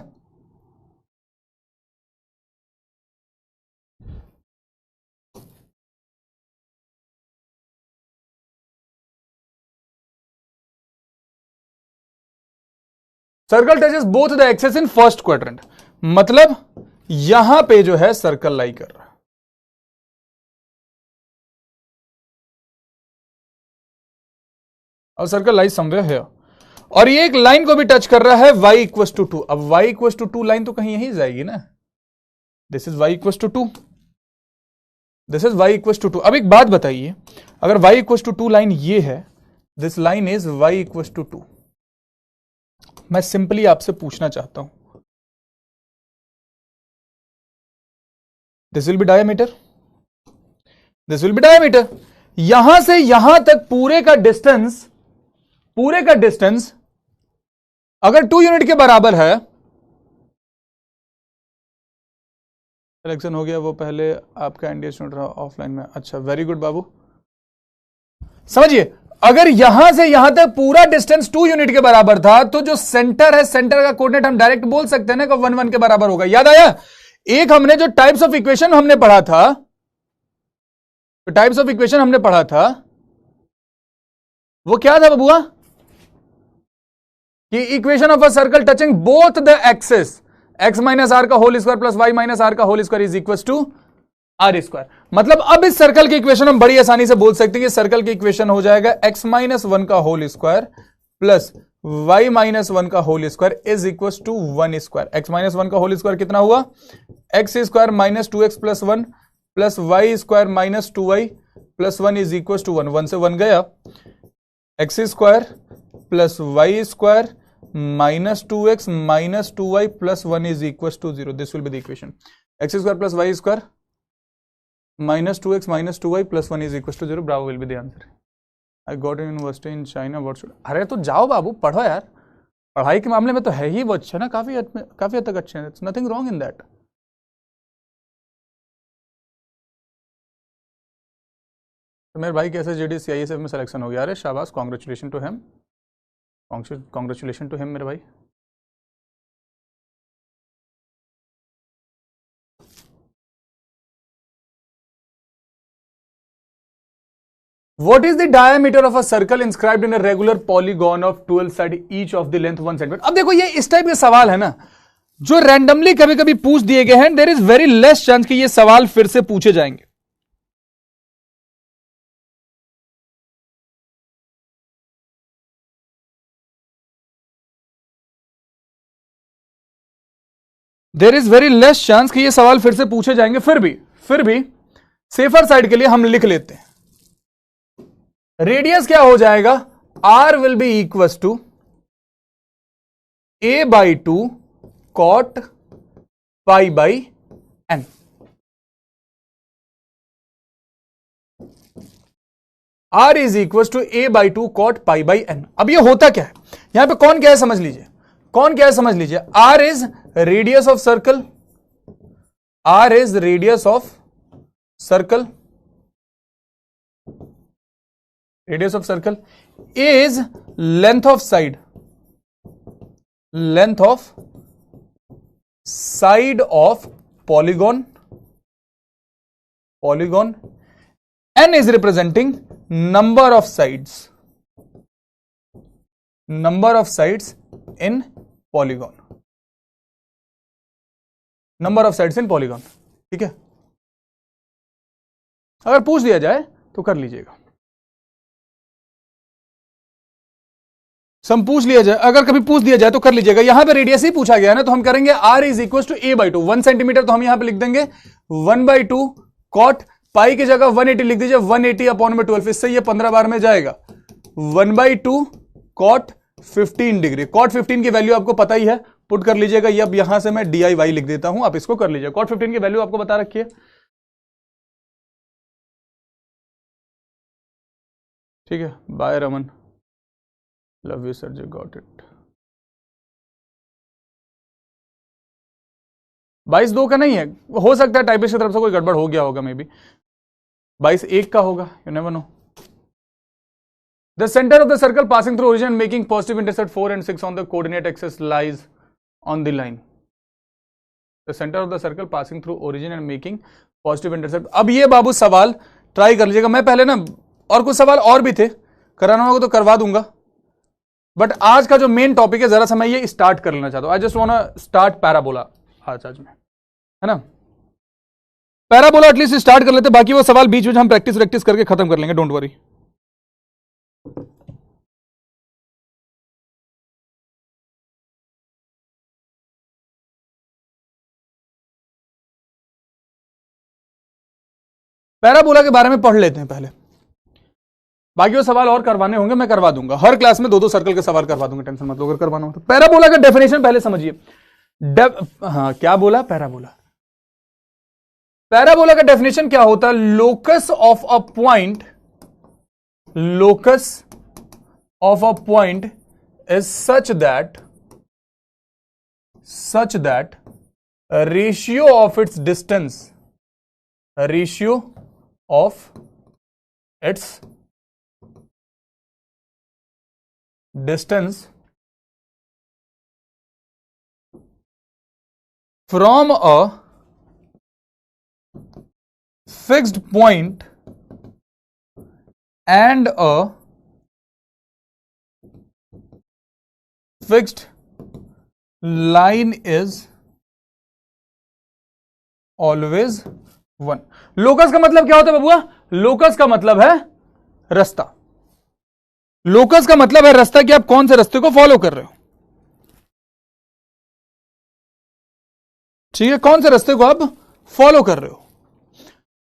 circle touches both the axes in first quadrant, मतलब यहां पे जो है सर्कल लाई कर रहा है। और सर्कल लाई समवेयर है, और ये एक लाइन को भी टच कर रहा है y इक्वल टू 2। अब y इक्वल टू 2 लाइन तो कहीं यही जाएगी ना, this is y equal to 2, this is y equal to 2। अब एक बात बताइए, अगर y इक्वल टू 2 लाइन ये है, this line is y equal to 2, मैं सिंपली आपसे पूछना चाहता हूं, this will be diameter, this will be diameter. यहां से यहां तक पूरे का डिस्टेंस अगर 2 यूनिट के बराबर है, सिलेक्शन हो गया, वो पहले आपका एनडीए स्टूडेंट रहा ऑफलाइन में। अच्छा, वेरी गुड बाबू। समझिए, अगर यहां से यहां तक पूरा डिस्टेंस 2 यूनिट के बराबर था, तो जो सेंटर है, सेंटर का कोऑर्डिनेट हम डायरेक्ट बोल सकते हैं ना कि 1 1 के बराबर होगा। याद आया? एक हमने जो टाइप्स ऑफ इक्वेशन हमने पढ़ा था, तो टाइप्स ऑफ इक्वेशन हमने पढ़ा था, वो क्या था बबुआ? कि equation of a circle touching both the axes x minus R का whole square plus y minus R का whole square is equal to R square. मतलब अब इस सर्कल की इक्वेशन हम बड़ी आसानी से बोल सकते हैं कि सर्कल की इक्वेशन हो जाएगा x माइनस 1 का whole square plus y minus 1 का whole square is equal to 1 square. x minus 1 का होल स्क्वायर कितना हुआ? x square minus 2x plus 1 plus y square minus 2y plus 1 is equal to 1। 1 से 1 गया, x square plus y square minus 2x minus 2y plus 1 is equals to 0. This will be the equation. X square plus y square minus 2x minus 2y plus 1 is equals to 0. Bravo will be the answer. I got in university in China. What should? अरे तो जाओ बाबू, पढ़ो यार। पढ़ाई के मामले में तो है ही वो अच्छे ना, काफी हद तक अच्छे हैं। It's nothing wrong in that. तो मेरे भाई कैसे जेडी CISF में सिलेक्शन हो गया? अरे शाबाश, congratulation to him, congratulation to him मेरे भाई। What is the diameter of a circle inscribed in a regular polygon of 12 side each of the length 1 centimeter? अब देखो, ये इस टाइप के सवाल है ना जो रैंडमली कभी कभी पूछ दिए गए हैं। There is very less chance कि ये सवाल फिर से पूछे जाएंगे। There is very less chance कि ये सवाल फिर से पूछे जाएंगे। फिर भी सेफर साइड के लिए हम लिख लेते हैं। रेडियस क्या हो जाएगा? r will be equal to a/2 cot pi by n। r is equal to a/2 cot pi by n। अब ये होता क्या है? यहां पे कौन क्या है समझ लीजिए, कौन क्या है समझ लीजिए। r is radius of circle, r is radius of circle, radius of circle is length of side, length of side of polygon, polygon. n is representing number of sides, number of sides in polygon, number of sides in polygon। ठीक है, अगर पूछ दिया जाए तो कर लीजिएगा। सम पूछ लिया जाए, अगर कभी पूछ दिया जाए तो कर लीजिएगा। यहां पे रेडियस ही पूछा गया है ना, तो हम करेंगे r is equal to a/2। 1 centimetre तो हम यहां पे लिख देंगे 1/2 कॉट पाई की जगह 180 लिख दीजिए, 180 अपॉन में 12। इससे ये 15 बार में जाएगा। 1/2 कॉट 15 डिग्री। कॉट 15 की वैल्यू आपको पता ही है, पुट कर लीजिएगा। ये अब यहां से मैं DIY लिख देता हूं, आप इसको कर लीजिए। कॉट 15 की वैल्यू आपको बता रखी है, ठीक है। Bye Raman, love you sir ji, got it. 22/2 का नहीं है, हो सकता है टाइपिस्ट की तरफ से कोई गड़बड़ हो गया होगा, मे बी 22/1 का होगा, you never know. The centre of the circle passing through origin making positive intercept 4 and 6 on the coordinate axis lies on the line. The centre of the circle passing through origin and making positive intercept. अब ये बाबू सवाल try कर लीजिएगा। मैं पहले ना और कुछ सवाल और भी थे, कराना होगा तो करवा दूंगा, बट आज का जो मेन टॉपिक है, जरा सा मैं ये स्टार्ट कर लेना चाहता हूं। I just want start parabola आज में, है ना। पैराबोला एटलीस्ट स्टार्ट कर लेते, बाकी वो सवाल बीच में हम प्रैक्टिस करके खत्म कर लेंगे, डोंट वरी। पैराबोला के बारे में पढ़ लेते हैं पहले, बाकी वो सवाल और करवाने होंगे मैं करवा दूंगा। हर क्लास में 2-2 सर्कल के सवाल करवा दूंगा, टेंशन मत लो अगर करवाना हो तो। पैराबोला का डेफिनेशन पहले समझिए। हाँ, क्या बोला? पैराबोला, पैराबोला का डेफिनेशन क्या होता है? Locus of a point, locus of a point is such that ratio of its distance, ratio of its distance from a fixed point and a fixed line is always one. Locus का मतलब क्या होता है बबुआ? Locus का मतलब है रास्ता। लोकस का मतलब है रास्ता कि आप कौन से रास्ते को फॉलो कर रहे हो। ठीक है, कौन से रास्ते को आप फॉलो कर रहे हो।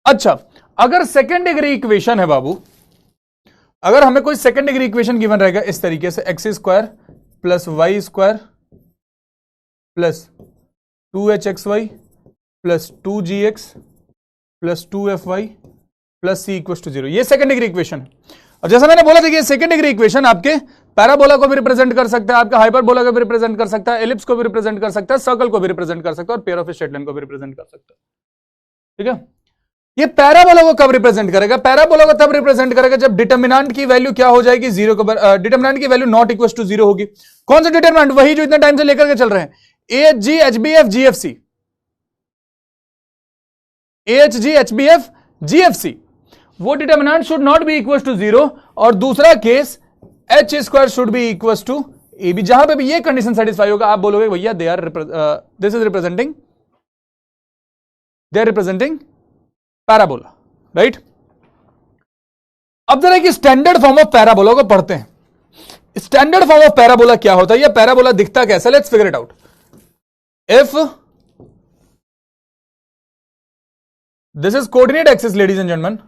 अच्छा, अगर सेकेंड डिग्री इक्वेशन है बाबू, अगर हमें कोई सेकेंड डिग्री इक्वेशन गिवन रहेगा इस तरीके से, x square plus y square plus 2hxy plus 2gx plus 2fy plus c equal to 0, ये सेकेंड डिग्री इक्वेशन है। और जैसा मैंने बोला था कि सेकेंड डिग्री इक्वेशन आपके पैराबोला को भी रिप्रेजेंट कर सकता है, आपका हाइपरबोला को भी रिप्रेजेंट कर सकता है, एलिप्स को भी रिप्रेजेंट कर सकता है, सर्कल को भी रिप्रेजेंट कर सकता है, और पेयर ऑफ स्ट्रेट लाइन को भी रिप्रेजेंट कर सकता है। ठीक है, ये पैराबोला को कब रिप्रेजेंट करेगा? पैराबोला को तब रिप्रेजेंट करेगा जब डिटर्मिनेंट की वैल्यू क्या हो जाएगी, जीरो को, डिटर्मिनेंट की वैल्यू नॉट इक्वल टू 0 होगी। कौन सा डिटर्मिनेंट? वही जो इतने टाइम से लेकर के चल रहे हैं, AHG HBF GFC, AHG HBF GFC, वो determinant should not be equal to 0, और दूसरा case h square should be equal to AB। जहां पे भी ये कंडीशन सेटिस्फाई होगा, आप बोलोगे भैया they are this is representing, they are representing parabola, right. अब जरा कि स्टैंडर्ड फॉर्म ऑफ पैराबोला को पढ़ते हैं। स्टैंडर्ड फॉर्म ऑफ पैराबोला क्या होता है, या पैराबोला दिखता कैसा? Let's figure it out. If this is coordinate axis, ladies and gentleman,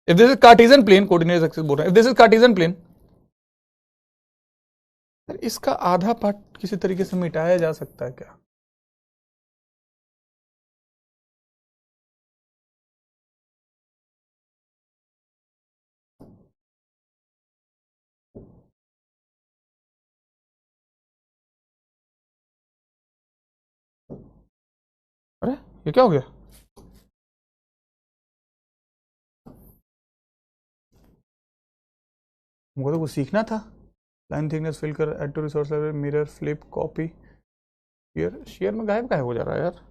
if this is Cartesian plane, coordinate axis बोल रहे हैं, if this is Cartesian plane, इसका आधा पार्ट किसी तरीके से मिटाया जा सकता है क्या? अरे ये क्या हो गया? हमको तो कुछ सीखना था। लाइन थिकनेस फिल कर, add to resource level, mirror, flip, copy, share. Share में गायब हो जा रहा है यार।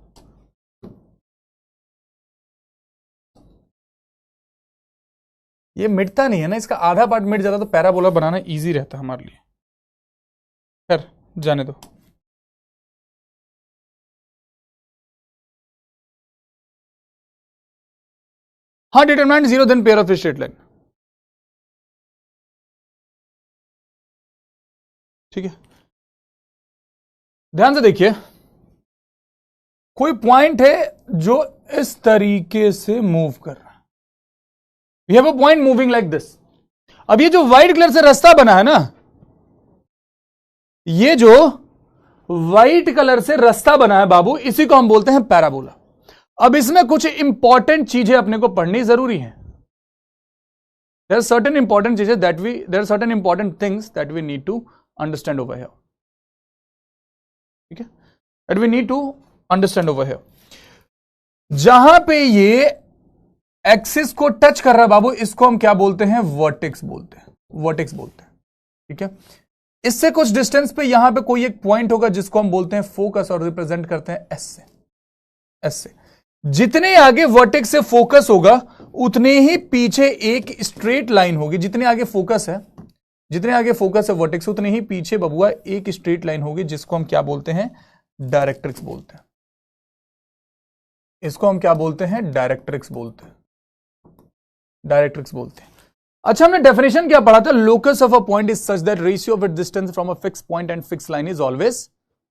ये मिटता नहीं है ना, इसका आधा पार्ट मिट जाता तो पैराबोला बनाना इजी रहता हमारे लिए। खैर जाने दो। हाँ, determinant 0 then pair of straight line. ठीक है, ध्यान से देखिए, कोई पॉइंट है जो इस तरीके से मूव कर रहा है, we have a point moving like this. अब ये जो व्हाइट कलर से रास्ता बना है ना, ये जो व्हाइट कलर से रास्ता बना है बाबू, इसी को हम बोलते हैं पैराबोला। अब इसमें कुछ इंपॉर्टेंट चीजें अपने को पढ़नी जरूरी है। देयर आर सर्टेन इंपॉर्टेंट चीजें that we, there are certain important things that we need to understand over here. ठीक है, that we need to understand over here. जहां पे ये एक्सिस को टच कर रहा है बाबू, इसको हम क्या बोलते हैं? वर्टेक्स बोलते हैं, वर्टेक्स बोलते हैं। ठीक है, इससे कुछ डिस्टेंस पे यहां पे कोई एक पॉइंट होगा जिसको हम बोलते हैं फोकस, और रिप्रेजेंट करते हैं एस से। एस से जितने आगे वर्टेक्स से फोकस होगा, उतने ही पीछे एक स्ट्रेट लाइन होगी। जितने आगे फोकस है, जितने आगे फोकस है वर्टेक्स, उतने ही पीछे बबुआ एक स्ट्रेट लाइन होगी, जिसको हम क्या बोलते हैं? डायरेक्ट्रिक्स बोलते हैं। इसको हम क्या बोलते हैं? डायरेक्ट्रिक्स बोलते हैं, डायरेक्ट्रिक्स बोलते हैं। अच्छा, हमने डेफिनेशन क्या पढ़ा था? Locus of a point is such that ratio of its distance from a fix point and fix line is always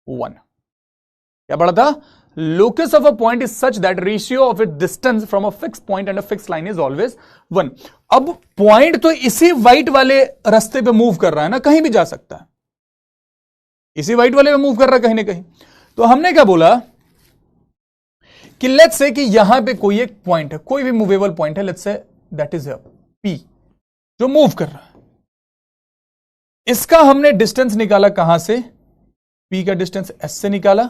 1। क्या पढ़ा था? Locus of a point is such that ratio of its distance from a fixed point and a fixed line is always 1। अब point तो इसी white वाले रास्ते पे move कर रहा है ना, कहीं भी जा सकता है, इसी व्हाइट वाले पे मूव कर रहा है कहीं ना कहीं। तो हमने क्या बोला कि लेट्स से कि यहां पे कोई एक पॉइंट है, कोई भी मूवेबल पॉइंट है, let's say that is P जो मूव कर रहा है। इसका हमने डिस्टेंस निकाला कहां से? P का डिस्टेंस S से निकाला,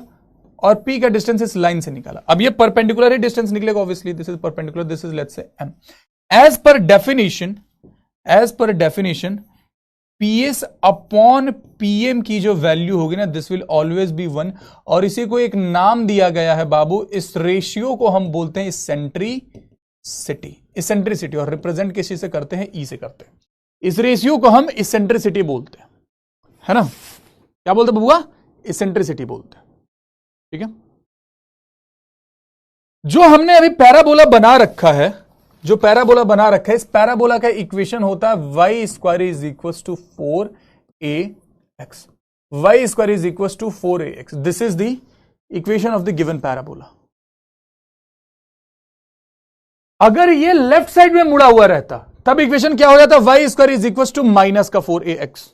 और P का डिस्टेंस इस लाइन से निकाला। अब ये परपेंडिकुलर ही डिस्टेंस निकलेगा, obviously this is perpendicular, this is let's say M। As per definition PS upon PM की जो वैल्यू होगी ना, दिस विल ऑलवेज बी 1। और इसी को एक नाम दिया गया है बाबू, इस रेशियो को हम बोलते हैं इसेंट्रिसिटी, और रिप्रेजेंट किसी से करते हैं, E से करते हैं। इस रेशियो को हम इसेंट्रिसिटी बोलते हैं, है ना? क्या बोलते बबुआ? इसेंट्रिसिटी बोलते हैं, ठीक है। जो हमने अभी पैराबोला बना रखा है, इस पैराबोला का इक्वेशन होता है y square is equal to 4ax। y square is equal to 4ax, this is the equation of the given parabola. अगर ये लेफ्ट साइड में मुड़ा हुआ रहता तब इक्वेशन क्या हो जाता? y square is equal to minus का 4ax,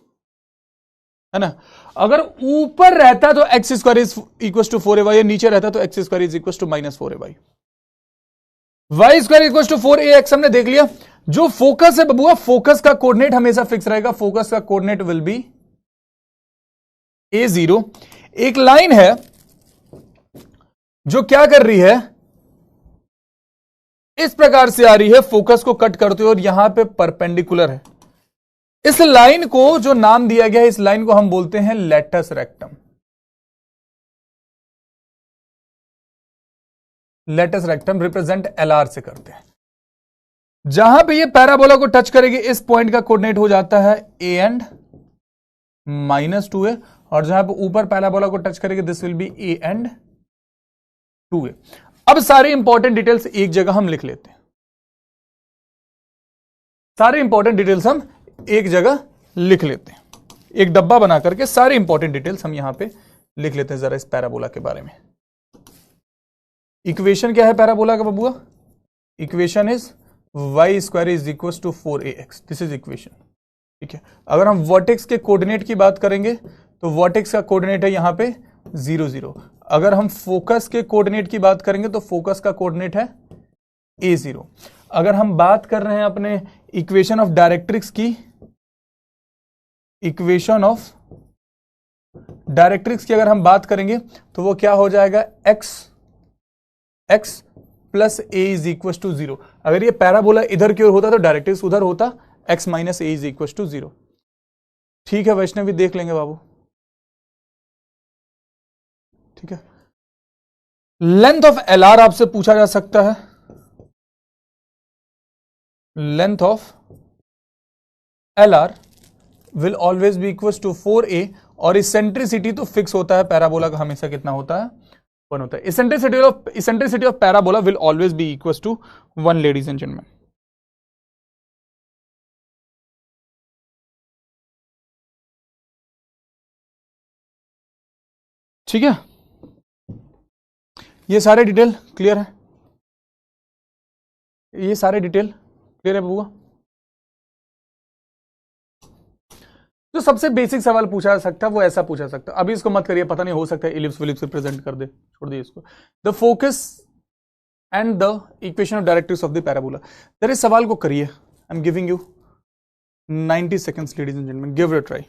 है ना? अगर ऊपर रहता तो x square is equal to 4ay, नीचे रहता तो x square is equal to minus 4ay। y square equal to 4ax हमने देख लिया। जो फोकस है बबुआ, फोकस का कोऑर्डिनेट हमेशा फिक्स रहेगा, फोकस का कोऑर्डिनेट विल बी a0। एक लाइन है जो क्या कर रही है, इस प्रकार से आ रही है, फोकस को कट करते हुए, और यहां पे परपेंडिकुलर है। इस लाइन को जो नाम दिया गया है, इस लाइन को हम बोलते हैं latus rectum. Latus rectum represent LR से करते हैं। जहां पे ये पैराबोला को टच करेगी, इस पॉइंट का कोऑर्डिनेट हो जाता है a एंड -2a, और जहां पे ऊपर पैराबोला को टच करेगी, this will B a and 2a। अब सारी इंपॉर्टेंट डिटेल्स एक जगह हम लिख लेते हैं, एक डब्बा बना करके सारी इंपॉर्टेंट डिटेल्स हम यहां पे लिख लेते हैं जरा इस पैराबोला के बारे में। इक्वेशन क्या है पैराबोला का बबुआ? Equation is y square is equal to 4ax, this is equation, ठीक है। अगर हम वर्टेक्स के कोऑर्डिनेट की बात करेंगे तो वर्टेक्स का कोऑर्डिनेट है यहां पे 0 0। अगर हम फोकस के कोऑर्डिनेट की बात करेंगे तो फोकस का कोऑर्डिनेट है a0। अगर हम बात कर रहे हैं अपने इक्वेशन ऑफ डायरेक्ट्रिक्स की, अगर हम बात करेंगे तो वो क्या हो जाएगा? x plus a is equal to 0। अगर ये पैराबोला इधर की ओर होता तो डायरेक्ट्रिक्स उधर होता, x minus a is equal to 0। ठीक है वैष्णवी, देख लेंगे बाबू, ठीक है। लेंथ ऑफ LR आपसे पूछा जा सकता है, length of LR will always be equal to 4a, और इसेंट्रिसिटी तो फिक्स होता है पैराबोला का, हमेशा कितना होता है? 1 होता है। Eccentricity of parabola will always be equal to 1, ladies and gentleman. ठीक है, ये सारे डिटेल क्लियर है? ये सारे डिटेल क्लियर है बबुआ? जो सबसे बेसिक सवाल पूछा जा सकता है वो ऐसा पूछा सकता है, अभी इसको मत करिए, पता नहीं हो सकता है इलिप्स विलिप्स रिप्रेजेंट कर दे, छोड़ दिए इसको। The focus and the equation of directrix of the parabola, जरा इस सवाल को करिए। I am giving you 90 seconds ladies and gentleman, give it a try.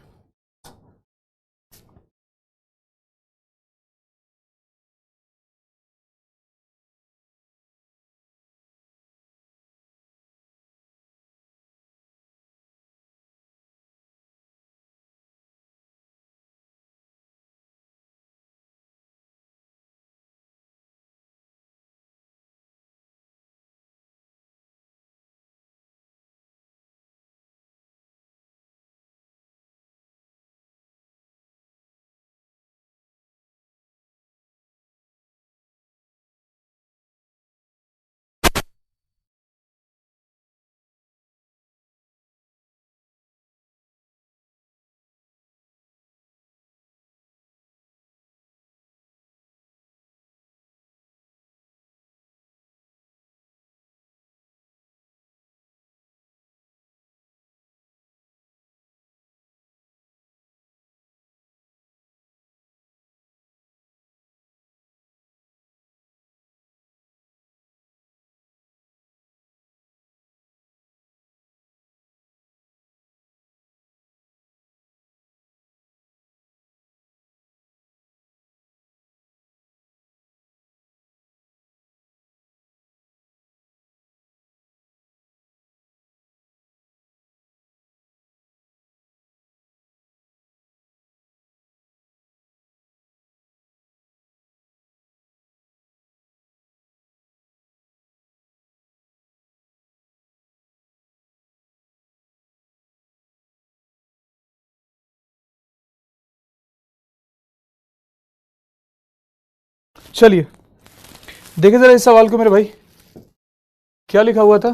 चलिए देखिए जरा इस सवाल को मेरे भाई, क्या लिखा हुआ था,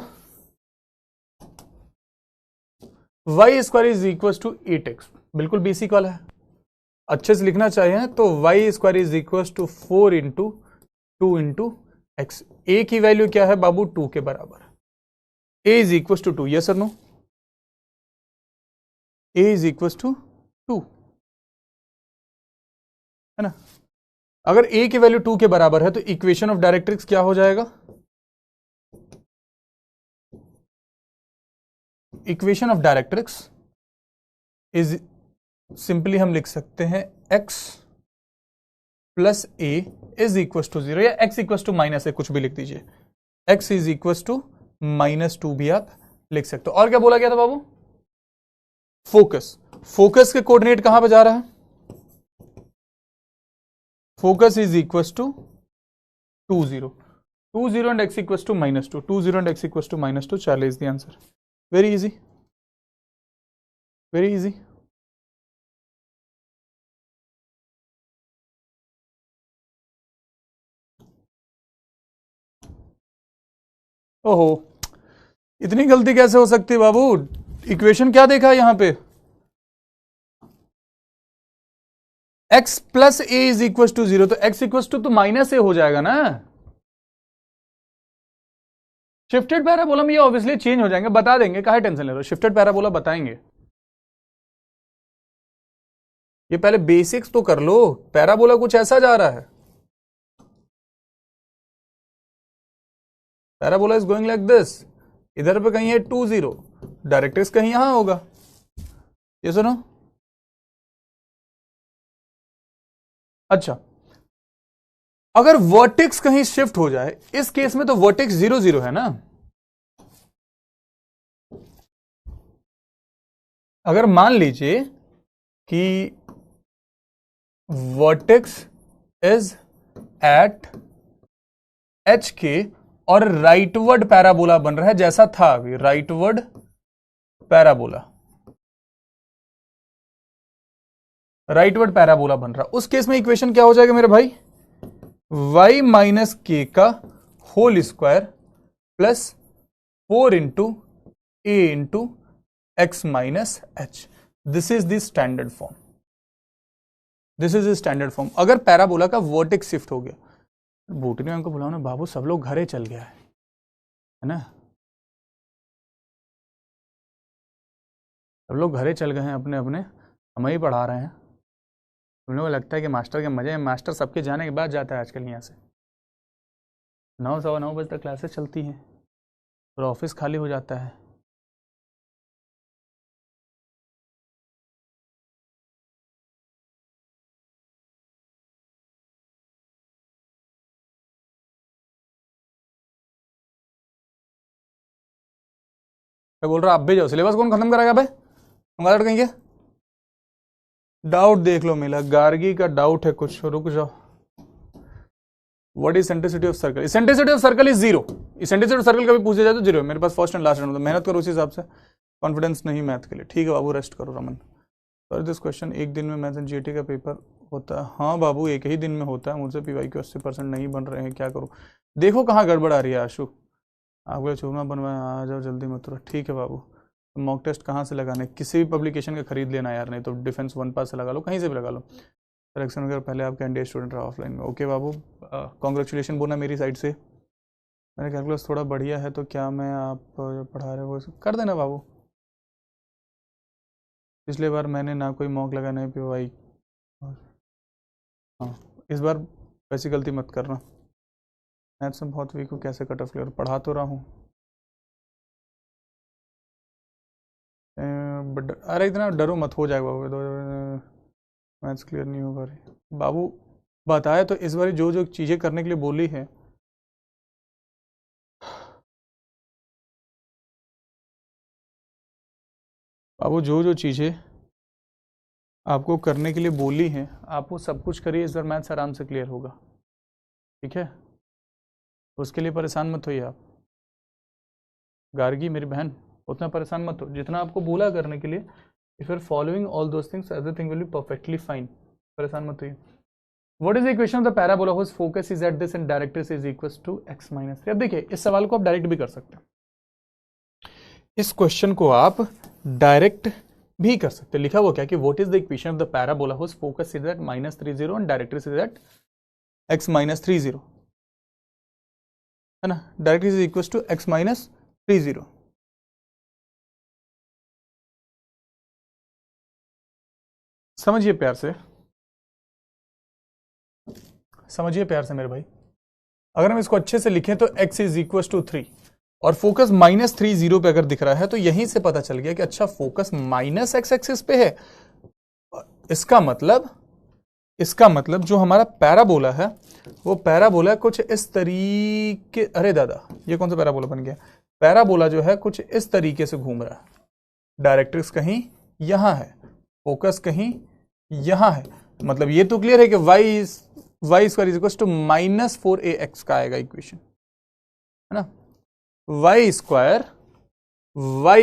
y square is equal to 8x, बिल्कुल बेसिक वाला है, अच्छे से लिखना चाहिए तो Y square is equal to 4 into 2 into X. A की वैल्यू क्या है बाबू, 2 के बराबर, A is equal to 2, yes और no, A is equal to 2 है ना। अगर ए की वैल्यू 2 के बराबर है तो इक्वेशन ऑफ डायरेक्ट्रिक्स क्या हो जाएगा, equation of directrix is simply हम लिख सकते हैं x plus a is equal to 0, या x equal to minus a, कुछ भी लिख दीजिए, x इज इक्वल टू -2 भी आप लिख सकते हो। और क्या बोला गया था बाबू, फोकस, फोकस के कोऑर्डिनेट कहां पे जा रहा है, focus is equal to 2 0 2 0 and x equal to -2, 2 0 and x equal to -2, चले is the answer, very easy, very easy. ओहो, इतनी गलती कैसे हो सकती है बाबू, इक्वेशन क्या देखा है यहां पे, x plus a is equal to 0, तो x इक्वल टू तो माइनस ए हो जाएगा ना, शिफ्टेड पैराबोला में ये ऑब्वियसली चेंज हो जाएंगे, बता देंगे, काहे टेंशन ले रहे हो, शिफ्टेड पैराबोला बताएंगे, ये पहले बेसिक्स तो कर लो, पैराबोला कुछ ऐसा जा रहा है, parabola is going like this, इधर पे कहीं है 2 0, डायरेक्ट्रिक्स कहीं यहां होगा, ये सुनो। अच्छा, अगर वर्टेक्स कहीं शिफ्ट हो जाए, इस केस में तो वर्टेक्स 0 0 है ना, अगर मान लीजिए कि वर्टेक्स इज एट एच के और राइटवर्ड पैराबोला बन रहा है, जैसा था अभी राइटवर्ड पैराबोला, राइटवर्ड पैराबोला बन रहा, उस केस में इक्वेशन क्या हो जाएगा मेरे भाई, y माइनस के का whole square plus 4 into a into x minus h, this is the standard form, this is the standard form. अगर पैराबोला का वर्टेक्स शिफ्ट हो गया, बूटनी मैम को बुलाओ ना बाबू, सब लोग घरे चल गया है ना, सब लोग घरे चल गए हैं अपने अपने, हम ही पढ़ा रहे हैं, उन लोगों को लगता है कि मास्टर के मजे, मास्टर सबके जाने के बाद जाता है आजकल यहाँ से, 9 सवा 9 बजे तक क्लासेस चलती हैं और ऑफिस खाली हो जाता है। मैं बोल रहा आप भी जाओ, सिलेबस कौन खत्म कराएगा भाई, तुम कहीं के डाउट देख लो, मिला गार्गी का डाउट है कुछ, रुक जाओ। What is centricity of circle, centricity of circle is 0, centricity of circle कभी पूछा जाए तो 0 है, मेरे पास फर्स्ट एंड लास्ट राउंड, मेहनत करो उस हिसाब से, कॉन्फिडेंस नहीं मैथ के लिए, ठीक है बाबू, रेस्ट करो रमन। सर दिस क्वेश्चन, एक दिन में मैथ एंड जीटी का पेपर होता है, हाँ बाबू एक ही दिन में होता है, मुझसे पीवाई के 80% नहीं बन रहे हैं, क्या करूँ, देखो कहाँ गड़बड़ आ रही है आशु, आपको चूरमा बनवाया, आ जाओ जल्दी मत रहो, ठीक है बाबू। मॉक टेस्ट कहाँ से लगाने, किसी भी पब्लिकेशन का खरीद लेना यार, नहीं तो डिफेंस 1 पास से लगा लो, कहीं से भी लगा लो, सिलेक्शन वगैरह पहले आप कैंडिडेट स्टूडेंट रहा ऑफलाइन में, ओके बाबू, कॉन्ग्रेचुलेशन बोलना मेरी साइड से, मेरा कैलकुलस थोड़ा बढ़िया है, तो क्या मैं आप जो पढ़ा रहे हो वो कर देना बाबू, पिछले बार मैंने ना कोई मॉक लगा नहीं पीवाई, हाँ इस बार वैसी गलती मत करना, मैथ्स में बहुत वीक हूँ, कैसे कट ऑफ क्लियर, पढ़ा तो रहा हूँ, अरे इतना डरो मत, हो जाएगा बाबू, मैथ्स क्लियर नहीं होगा बाबू, बताया तो इस बार जो जो चीज़ें करने के लिए बोली है, बाबू जो जो चीज़ें आपको करने के लिए बोली हैं, आप वो सब कुछ करिए, इस बार मैथ्स आराम से क्लियर होगा, ठीक है, उसके लिए परेशान मत होइए आप, गार्गी मेरी बहन, उतना परेशान मत हो, जितना आपको बोला करने के लिए, if you are following all those things everything will be perfectly fine, परेशान मत होइए। What is the equation of the parabola whose focus is at this and directrix is equals to x minus 3। अब देखिए इस सवाल को आप direct भी कर सकते हैं, इस क्वेश्चन को आप डायरेक्ट भी कर सकते हैं। लिखा हुआ क्या कि what is the equation of the parabola whose focus is at -3 0 and directrix is at x minus 3 0, है ना। Directrix is equals to x minus 3 0। समझिए प्यार से, समझिए प्यार से मेरे भाई। अगर हम इसको अच्छे से लिखें तो x इज इक्वल टू 3 और फोकस -3 0 पे अगर दिख रहा है तो यहीं से पता चल गया कि अच्छा फोकस -x एक्सिस पे है। इसका मतलब जो हमारा पैराबोला है वो पैराबोला कुछ इस तरीके, अरे दादा ये कौन सा पैराबोला बन गया, पैराबोला जो है कुछ इस तरीके से घूम रहा है। डायरेक्ट्रिक्स कहीं यहां है, फोकस कहीं यहां है। मतलब ये तो क्लियर है कि y square is equal to -4ax का आएगा इक्वेशन, है ना। y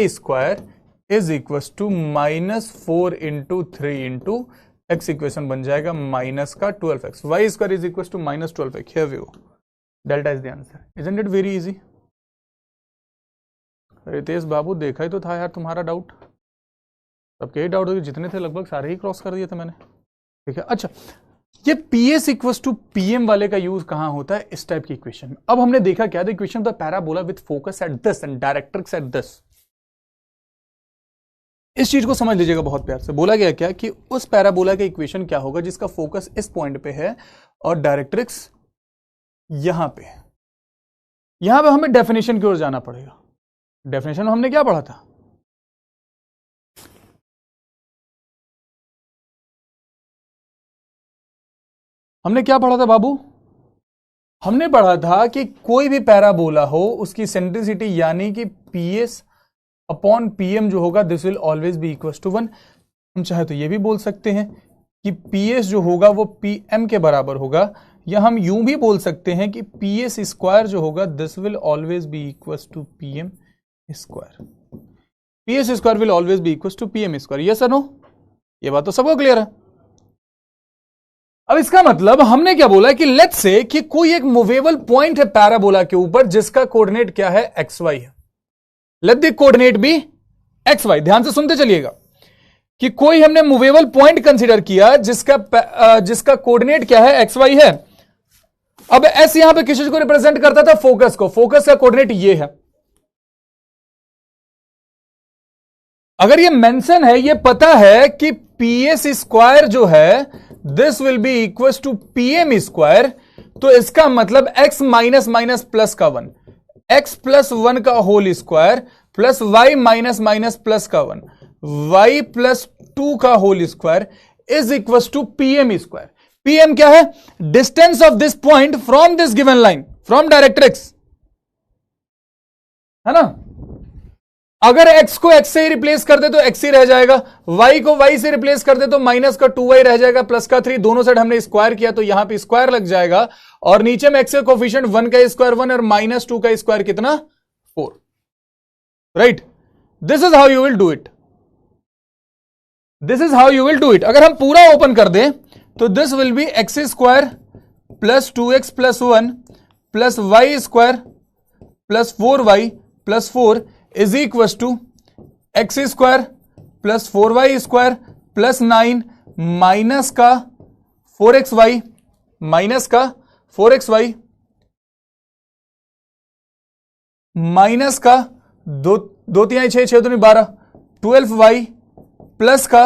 square is equal to -4 into 3 into x equation बन जाएगा माइनस का 12x। y square is equal to -12x। Here we go, delta is the answer. Isn't it very easy? Ritesh बाबू देखा ही तो था यार तुम्हारा डाउट, सबके ही डाउट होगी, जितने थे लगभग सारे ही क्रॉस कर दिए थे मैंने, ठीक है। अच्छा ये PS इक्वल टू PM वाले का यूज कहां होता है? इस टाइप की इक्वेशन में। अब हमने देखा क्या, the equation of the parabola with focus at this and directrix at this. इस चीज को समझ लीजिएगा बहुत प्यार से। बोला गया क्या कि उस पैराबोला का इक्वेशन क्या होगा जिसका फोकस इस पॉइंट पे है और डायरेक्ट्रिक्स यहां पे है। यहां पे हमें डेफिनेशन की ओर जाना पड़ेगा। डेफिनेशन में हमने क्या पढ़ा था? हमने क्या पढ़ा था बाबू? हमने पढ़ा था कि कोई भी पैराबोला हो उसकी सेंट्रिसिटी यानी कि PS अपॉन PM जो होगा this will always be equal to 1। हम चाहे तो ये भी बोल सकते हैं कि PS जो होगा वो PM के बराबर होगा, या हम यूं भी बोल सकते हैं कि PS स्क्वायर जो होगा this will always be equal to PM square. PS square will always be equal to PM square. Yes और नो? ये बात तो सबको क्लियर है। अब इसका मतलब हमने क्या बोला कि लेट्स से कि कोई एक मूवेबल पॉइंट है पैराबोला के ऊपर जिसका कोऑर्डिनेट क्या है? XY है। Let the coordinate be XY। ध्यान से सुनते चलिएगा कि कोई हमने मूवेबल पॉइंट कंसीडर किया जिसका कोऑर्डिनेट क्या है? XY है। अब S यहां पे किस चीज को रिप्रेजेंट करता था? फोकस को। फोकस का कोऑर्डिनेट ये है। अगर ये मेंशन है, ये पता है कि PS स्क्वायर जो है this will be equal to PM square, तो इसका मतलब x माइनस माइनस प्लस का 1, x प्लस 1 का whole square plus y minus minus plus का 1, y प्लस 2 का whole square is equal to PM square. PM क्या है? Distance of this point from this given line, from directrix, है ना। अगर x को x से ही रिप्लेस कर दे तो x ही रह जाएगा, y को y से रिप्लेस कर दे तो माइनस का 2y रह जाएगा प्लस का 3। दोनों साइड हमने स्क्वायर किया तो यहां पे स्क्वायर लग जाएगा, और नीचे में x का कोफिशिएंट 1 का स्क्वायर 1 और -2 का स्क्वायर कितना? 4। Right, this is how you will do it. This is how you will do it. अगर हम पूरा ओपन कर दें तो this will be x square plus 2x plus 1 plus y square plus 4y plus 4 is equal to x square plus 4y square plus 9 minus का 4xy minus का 4xy minus का 2 3 6 6 2 12 12y plus का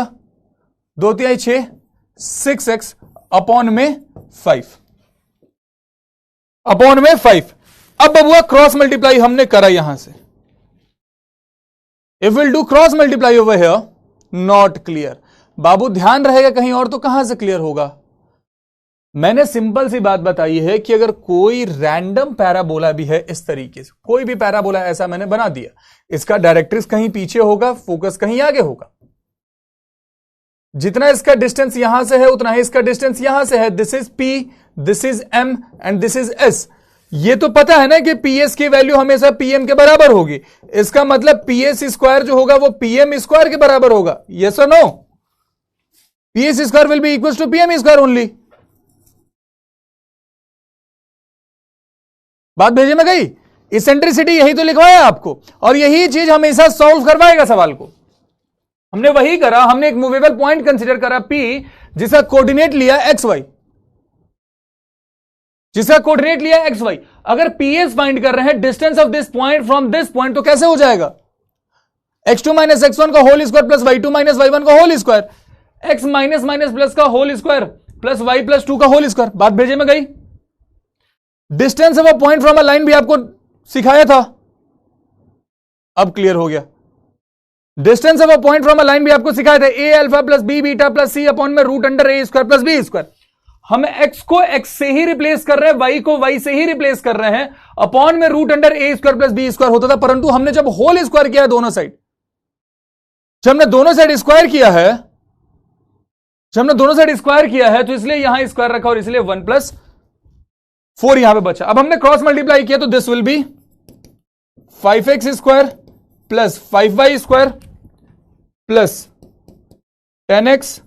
2 3 6 6x upon में 5 upon में 5। अब बबुआ cross multiply हमने करा यहां से। If we'll do cross multiply over here, not clear। बाबू ध्यान रहेगा कहीं और तो कहां से क्लियर होगा? मैंने सिंपल सी बात बताई है कि अगर कोई रैंडम पैराबोला भी है इस तरीके से, कोई भी पैराबोला ऐसा मैंने बना दिया, इसका डायरेक्ट्रिक्स कहीं पीछे होगा, फोकस कहीं आगे होगा। जितना इसका डिस्टेंस यहां से है उतना ही इसका डिस्टेंस यहां से है। This is P, this is M and this is S। ये तो पता है ना कि PS की वैल्यू हमेशा PM के बराबर होगी। इसका मतलब PS स्क्वायर जो होगा वो PM स्क्वायर के बराबर होगा। यस और no? PS square will be equal to PM square only. बात भेजे में गई? इसेंट्रिसिटी यही तो लिखवाया आपको, और यही चीज हमेशा सॉल्व करवाएगा सवाल को। हमने वही करा, हमने एक मूवेबल पॉइंट कंसीडर करा P, जिसका कोऑर्डिनेट लिया XY, जिसका कोऑर्डिनेट लिया XY। अगर PS फाइंड कर रहे हैं distance of this point from this point, तो कैसे हो जाएगा? x2 माइनस x1 का whole square plus y2 minus y1 का whole square, x minus minus plus का whole square plus y plus 2 का होल स्क्वायर। बात भेजे में गई? Distance of a point from a line भी आपको सिखाया था, अब क्लियर हो गया। Distance of a point from a line भी आपको सिखाया था, a alpha plus b beta plus c upon में root under a square plus b square. हम x को x से ही रिप्लेस कर रहे हैं, y को y से ही रिप्लेस कर रहे हैं, अपॉन में root under a square plus b square होता था। परंतु हमने जब होल स्क्वायर किया है दोनों साइड, जब हमने दोनों साइड स्क्वायर किया है, जब हमने दोनों साइड स्क्वायर किया है, तो इसलिए यहां स्क्वायर रखा और इसलिए 1 प्लस 4 यहां पे बचा। अब हमने क्रॉस मल्टीप्लाई किया तो this will be 5x square plus 5y square plus 10x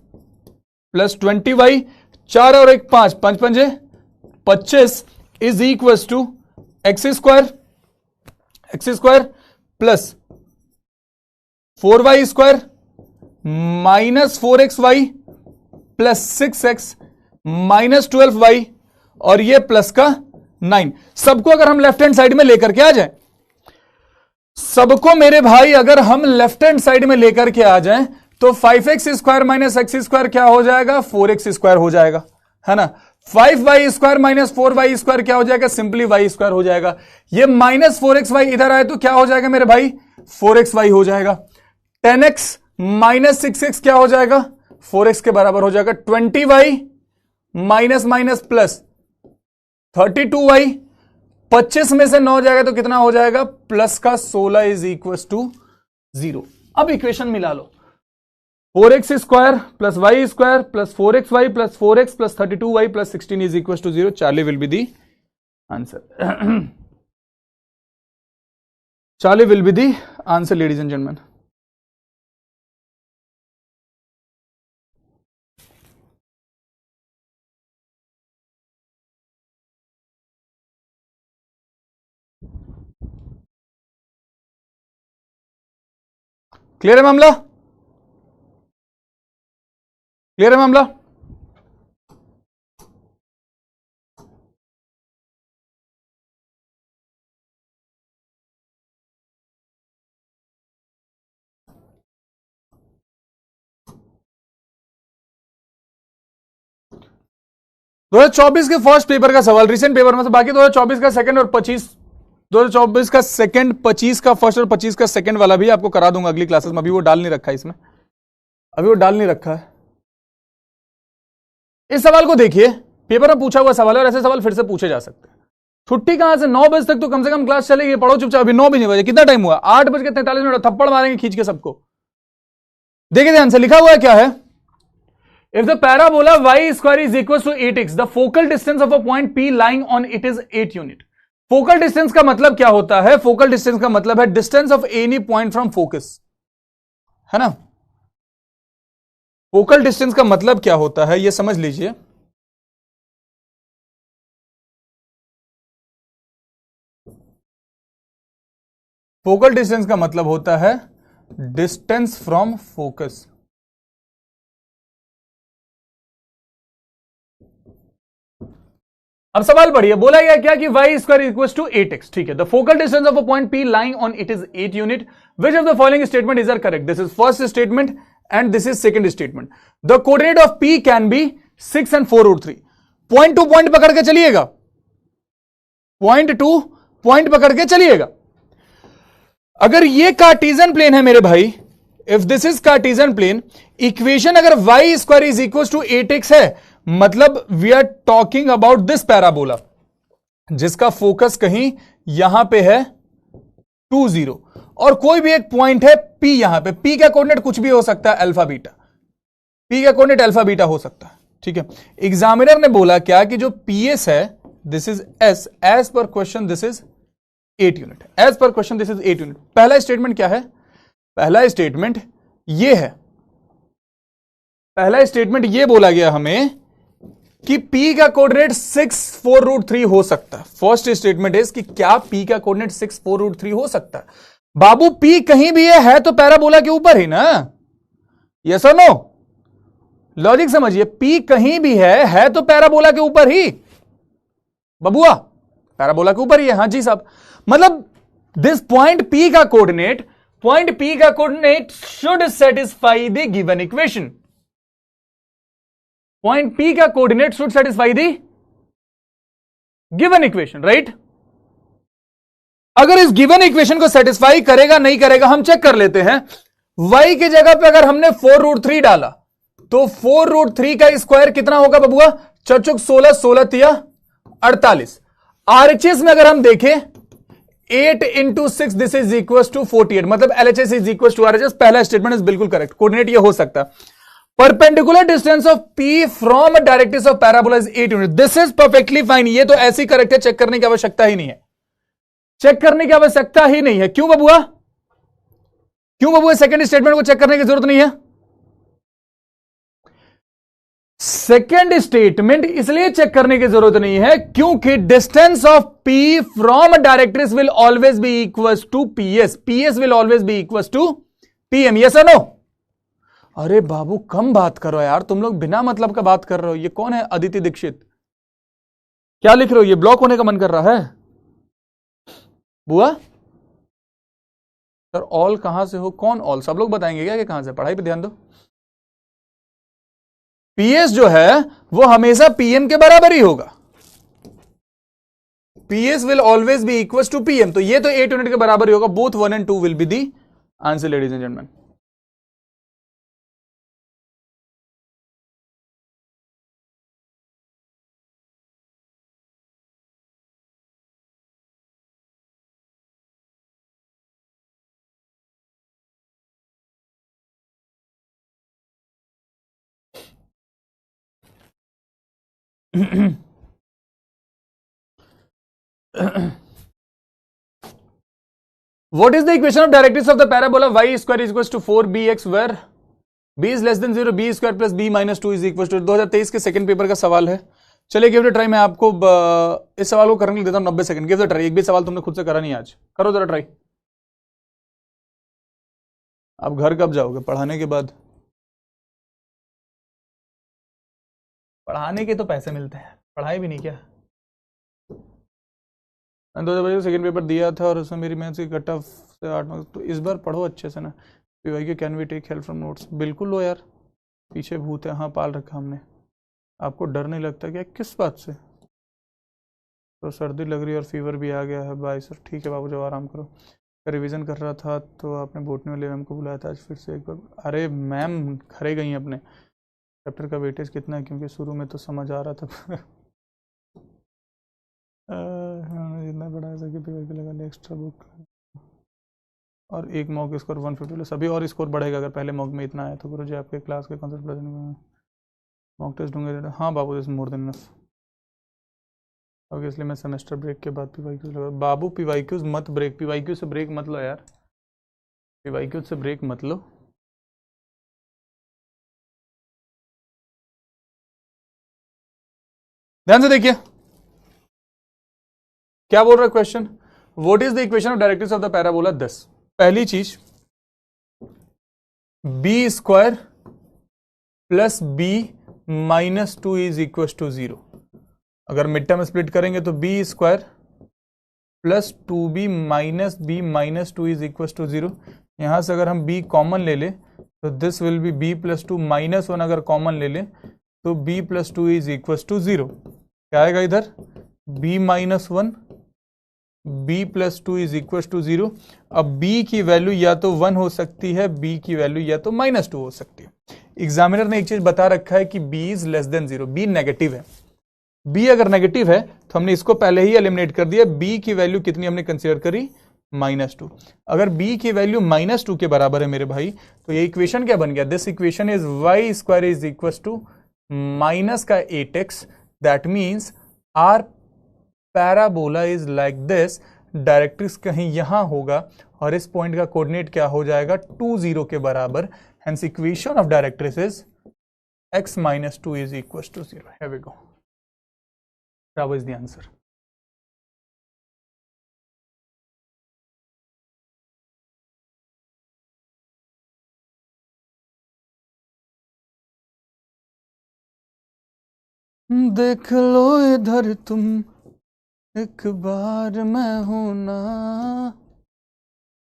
plus 20y, 4 और 1 5, 5 पंजे 25 is equal to x square plus 4y square minus 4xy plus 6x minus 12y, और ये प्लस का 9। सबको अगर हम लेफ्ट हैंड साइड में लेकर के आ जाएं, सबको मेरे भाई अगर हम लेफ्ट हैंड साइड में लेकर के आ जाएं, तो 5x square minus x square क्या हो जाएगा? 4x स्क्वायर हो जाएगा, है ना। 5y square minus 4y square क्या हो जाएगा? सिंपली y स्क्वायर हो जाएगा। ये माइनस 4xy इधर आए तो क्या हो जाएगा मेरे भाई? 4xy हो जाएगा। 10x माइनस 6x क्या हो जाएगा? 4x के बराबर हो जाएगा। 20y minus minus plus 32y, 25 में से 9 जाएगा तो कितना हो जाएगा? प्लस का 16 इज इक्वल टू 0। अब इक्वेशन मिला लो, 4x स्क्वायर plus y square plus 4xy plus 4x plus 32y plus 16 is equal to 0। Charlie will be the answer. Charlie will be the answer ladies and gentleman. Clear है मामला? Clear है मामला? दो 2024 के फर्स्ट पेपर का सवाल, recent paper में से, बाकी 2024 का सेकंड और 2024 का सेकंड, 25 का फर्स्ट और 25 का सेकंड वाला भी आपको करा दूंगा अगली क्लासेस में। अभी वो डाल नहीं रखा है इसमें, अभी वो डाल नहीं रखा है। इस सवाल को देखिए, पेपर में पूछा हुआ सवाल है और ऐसे सवाल फिर से पूछे जा सकते हैं। छुट्टी कहां से? 9 बजे तक तो कम से कम क्लास चलेगी, पढ़ो चुपचाप। अभी 9 भी नहीं बजे, कितना टाइम हुआ? 8:43, थप्पड़ मारेंगे खींच के सबको। देखिए ध्यान से, लिखा हुआ है क्या है? If the parabola y square is equal to 8x, the focal distance of a point P lying on it is 8 unit. Focal distance का मतलब क्या होता है? फोकल डिस्टेंस का मतलब है distance of any point from focus, है ना। फोकल डिस्टेंस का मतलब क्या होता है ये समझ लीजिए। फोकल डिस्टेंस का मतलब होता है डिस्टेंस फ्रॉम फोकस। अब सवाल पढ़िए, बोला गया क्या कि y square equal to 8x। ठीक है, the focal distance of a point P lying on it is 8 unit. Which of the following statement is are correct? This is first statement and this is second statement. The coordinate of P can be 6 and 4√3। Point to point पकड़ के चलिएगा, point to point पकड़ के चलिएगा। अगर ये Cartesian plane है मेरे भाई, if this is cartesian plane, equation अगर y square is equal to 8x है, मतलब we are talking about this parabola जिसका फोकस कहीं यहां पे है 2 0, और कोई भी एक पॉइंट है P यहां पे। P का कोऑर्डिनेट कुछ भी हो सकता है, अल्फा बीटा। P का कोऑर्डिनेट अल्फा बीटा हो सकता है, ठीक है। एग्जामिनर ने बोला क्या कि जो PS है this is S, as per question this is 8 unit, as per question this is 8 unit. पहला स्टेटमेंट क्या है? पहला स्टेटमेंट ये है, पहला स्टेटमेंट ये बोला गया हमें कि P का कोऑर्डिनेट 6 4√3 हो सकता है। फर्स्ट स्टेटमेंट है कि क्या P का कोऑर्डिनेट 6 4√3 हो सकता है। बाबू P कहीं भी है तो पैराबोला के ऊपर ही ना, यस और नो? लॉजिक समझिए, P कहीं भी है तो पैराबोला के ऊपर ही, बबुआ पैराबोला के ऊपर ही है। हाँ जी साहब, मतलब दिस पॉइंट P का coordinate should satisfy the given equation. Point P का coordinate should satisfy the given equation, right? अगर इस गिवन इक्वेशन को सेटिस्फाई करेगा नहीं करेगा हम चेक कर लेते हैं। y की जगह पे अगर हमने 4√3 डाला तो 4√3 का स्क्वायर कितना होगा बबुआ? चौचुक 16, 16 तिया 48। RHS में अगर हम देखें 8 into 6 this is equal to 48, मतलब LHS is equal to RHS। पहला स्टेटमेंट इज बिल्कुल करेक्ट, कोऑर्डिनेट ये हो सकता है। Perpendicular distance of P from directrix of parabola is 8 unit. This is perfectly fine, ये तो ऐसे ही करेक्ट है, चेक करने की आवश्यकता ही नहीं है, चेक करने की आवश्यकता ही नहीं है। क्यों बबुआ? क्यों बबुआ? सेकंड स्टेटमेंट को चेक करने की जरूरत नहीं है। सेकेंड स्टेटमेंट इसलिए चेक करने की जरूरत नहीं है क्योंकि distance of P from directrix will always be equal to PS। PS will always be equal to PM, yes और नो? अरे बाबू कम बात करो यार, तुम लोग बिना मतलब का बात कर रहे हो। ये कौन है? अदिति दीक्षित। क्या लिख रहे हो? ये ब्लॉक होने का मन कर रहा है बुआ? सर ऑल कहां से हो? कौन ऑल? सब लोग बताएंगे क्या कि कहां से? पढ़ाई पे ध्यान दो। PS जो है वो हमेशा PM के बराबर ही होगा। PS will always be equal to PM, तो ये तो 8 यूनिट के बराबर ही होगा। Both 1 and 2 will be the answer ladies and gentleman. What is the equation of directrix of the parabola y square is equals to 4bx where b is less than 0, b square plus b minus 2 is equals to 2023 के second paper का सवाल है। चलिए give it a try. मैं आपको इस सवाल को करने के लिए देता हूं 90 second. Give it a try. एक भी सवाल तुमने खुद से करा नहीं आज, करो जरा ट्राई। आप घर कब जाओगे? पढ़ाने के बाद। पढ़ाने के तो पैसे मिलते हैं, पढ़ाई भी नहीं क्या? 2025 सेकंड पेपर दिया था और उसमें मेरी मैथ्स की कट ऑफ से 8 मार्क्स। तो इस बार पढ़ो अच्छे से ना। PY can we take help from notes? बिल्कुल लो यार, पीछे भूत है। हाँ पाल रखा हमने। आपको डर नहीं लगता क्या? किस बात से? तो सर्दी लग रही है और फीवर भी आ गया है। Bye sir. ठीक है बाबू, जब आराम करो। रिवीजन कर रहा था तो आपने बोटनी वाले मैम को बुलाया था आज फिर से एक बार? अरे मैम खरे गई अपने चैप्टर का वेटेज कितना है, क्योंकि शुरू में तो समझ आ रहा था जितना पढ़ा सके PY लगा ले एक्स्ट्रा बुक और एक मॉक स्कोर 150 अभी और स्कोर बढ़ेगा अगर पहले मॉक में इतना आया तो। गुरुजी आपके क्लास के कॉन्सेप्ट मॉक टेस्ट दूंगे? हाँ बाबू, this more than enough. Obviously मैं सेमेस्टर ब्रेक के बाद PYQs लगा। बाबू PYQs मत ब्रेक, PYQ से ब्रेक मत लो यार, PYQ से ब्रेक मत लो। ध्यान से देखिए क्या बोल रहा है question. What is the equation of directrix of the parabola? 10। पहली चीज b square plus b minus 2 is equal to 0। अगर मिड टर्म स्प्लिट करेंगे तो b square plus 2b minus b minus 2 is equal to 0। यहां से अगर हम b common ले ले तो this will be b plus 2 minus 1। अगर कॉमन ले ले तो b plus 2 is equal to 0। क्या आएगा इधर? b minus 1 b plus 2 is equal to 0। अब b की वैल्यू या तो 1 हो सकती है, b की वैल्यू या तो माइनस 2 हो सकती है। एग्जामिनर ने एक चीज बता रखा है कि b is less than 0, b negative है। b अगर नेगेटिव है तो हमने इसको पहले ही एलिमिनेट कर दिया। b की वैल्यू कितनी हमने कंसीडर करी? -2। अगर b की वैल्यू -2 के बराबर है मेरे भाई, तो ये इक्वेशन क्या बन गया? This equation is y square is equal to minus का 8x। That means our parabola is like this. Directrix कहीं यहां होगा और इस पॉइंट का कोऑर्डिनेट क्या हो जाएगा? 2 0 के बराबर। Hence equation of directrix is x - 2 is equal to 0। Here we go. Bravo is the answer. देख लो इधर तुम एक बार, मैं हूं ना,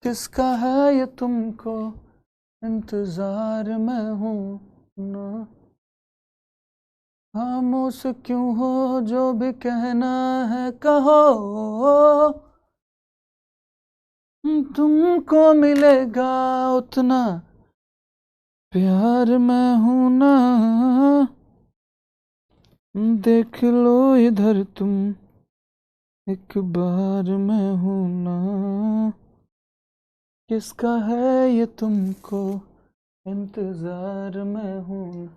किसका है ये तुमको इंतजार, मैं हूं ना। खामोश क्यों हो, जो भी कहना है कहो, तुमको मिलेगा उतना प्यार, मैं हूं ना। देख लो इधर तुम एक बार, मैं हूं ना, किसका है ये तुमको इंतजार, मैं हूं।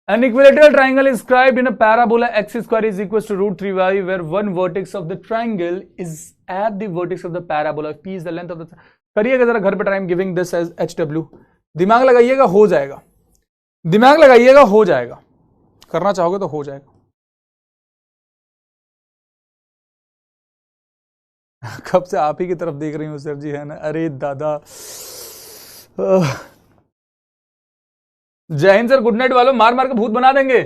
An equilateral triangle is described in a parabola x square is equals to root 3y, where one vertex of the triangle is at the vertex of the parabola. P is the length of the. करिएगा जरा घर पे time, giving this as HW. दिमाग लगाइएगा, हो जाएगा। दिमाग लगाइएगा, हो जाएगा। करना चाहोगे तो हो जाएगा। कब से आप ही की तरफ देख रही हूँ सर जी, है ना। अरे दादा, जय हिंद सर, गुड नाइट वालों, मार मार के भूत बना देंगे।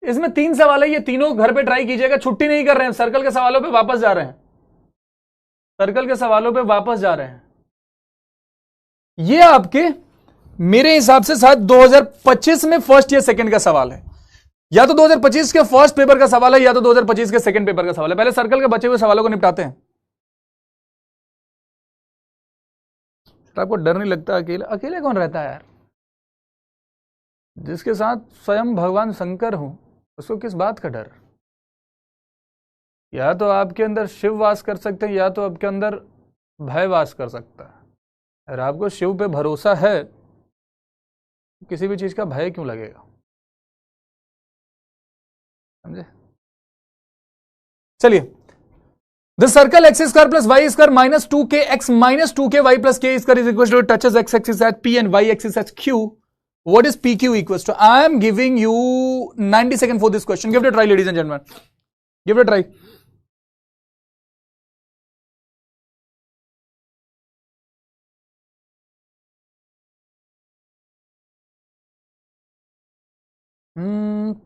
इसमें 3 सवाल है, ये तीनों घर पे ट्राई कीजिएगा। छुट्टी नहीं कर रहे हैं, सर्कल के सवालों पे वापस जा रहे हैं, सर्कल के सवालों पे वापस जा रहे हैं। ये आपके मेरे हिसाब से शायद 2025 में फर्स्ट या सेकंड का सवाल है, या तो 2025 के फर्स्ट पेपर का सवाल है, या तो 2025 के सेकंड पेपर का सवाल है। पहले सर्कल के बचे हुए सवालों को निपटाते हैं। आपको डर नहीं लगता? अकेले अकेले कौन रहता है यार? जिसके साथ स्वयं भगवान शंकर हो, उसको किस बात का डर? या तो आपके अंदर शिव वास कर सकते हैं, या तो आपके अंदर भय वास कर सकता है। अगर आपको शिव पे भरोसा है, किसी भी चीज का भय क्यों लगेगा? समझे? चलिए, the circle x square plus y square minus 2k x minus 2k y plus k square is equal to touches x axis at p and y axis at q. What is PQ equals to? I am giving you 90 seconds for this question. Give it a try, ladies and gentlemen. Give it a try.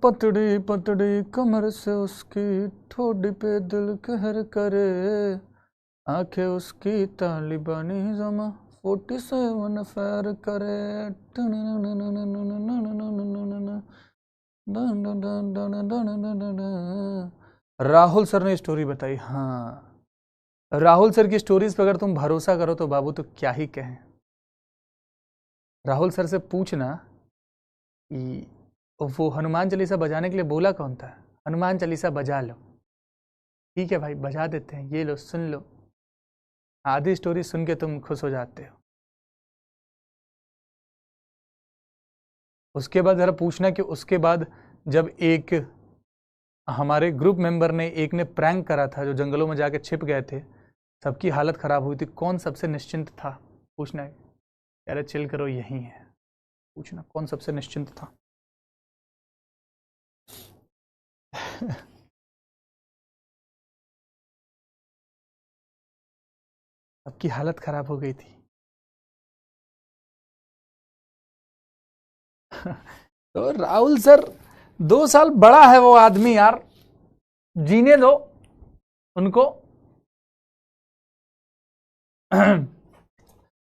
पतड़ी पतड़ी कमर से उसकी ठोडी पे दिल कहर करे, आंखें उसकी तालिबानी जमा 47 फैर करे। राहुल सर ने स्टोरी बताई। हाँ, राहुल सर की स्टोरीज पर अगर तुम भरोसा करो तो बाबू तो क्या ही कहें। राहुल सर से पूछना कि वो हनुमान चालीसा बजाने के लिए बोला कौन था, हनुमान चालीसा बजा लो। ठीक है भाई, बजा देते हैं, ये लो सुन लो। आधी स्टोरी सुन के तुम खुश हो जाते हो। उसके बाद जरा पूछना कि उसके बाद जब एक हमारे ग्रुप मेंबर ने, एक ने प्रैंक करा था, जो जंगलों में जाके छिप गए थे, सबकी हालत खराब हुई थी, कौन सबसे निश्चिंत था? पूछना है। यार चिल करो, यही है, पूछना कौन सबसे निश्चिंत था। सबकी हालत खराब हो गई थी। तो राहुल सर 2 साल बड़ा है वो आदमी यार, जीने दो उनको।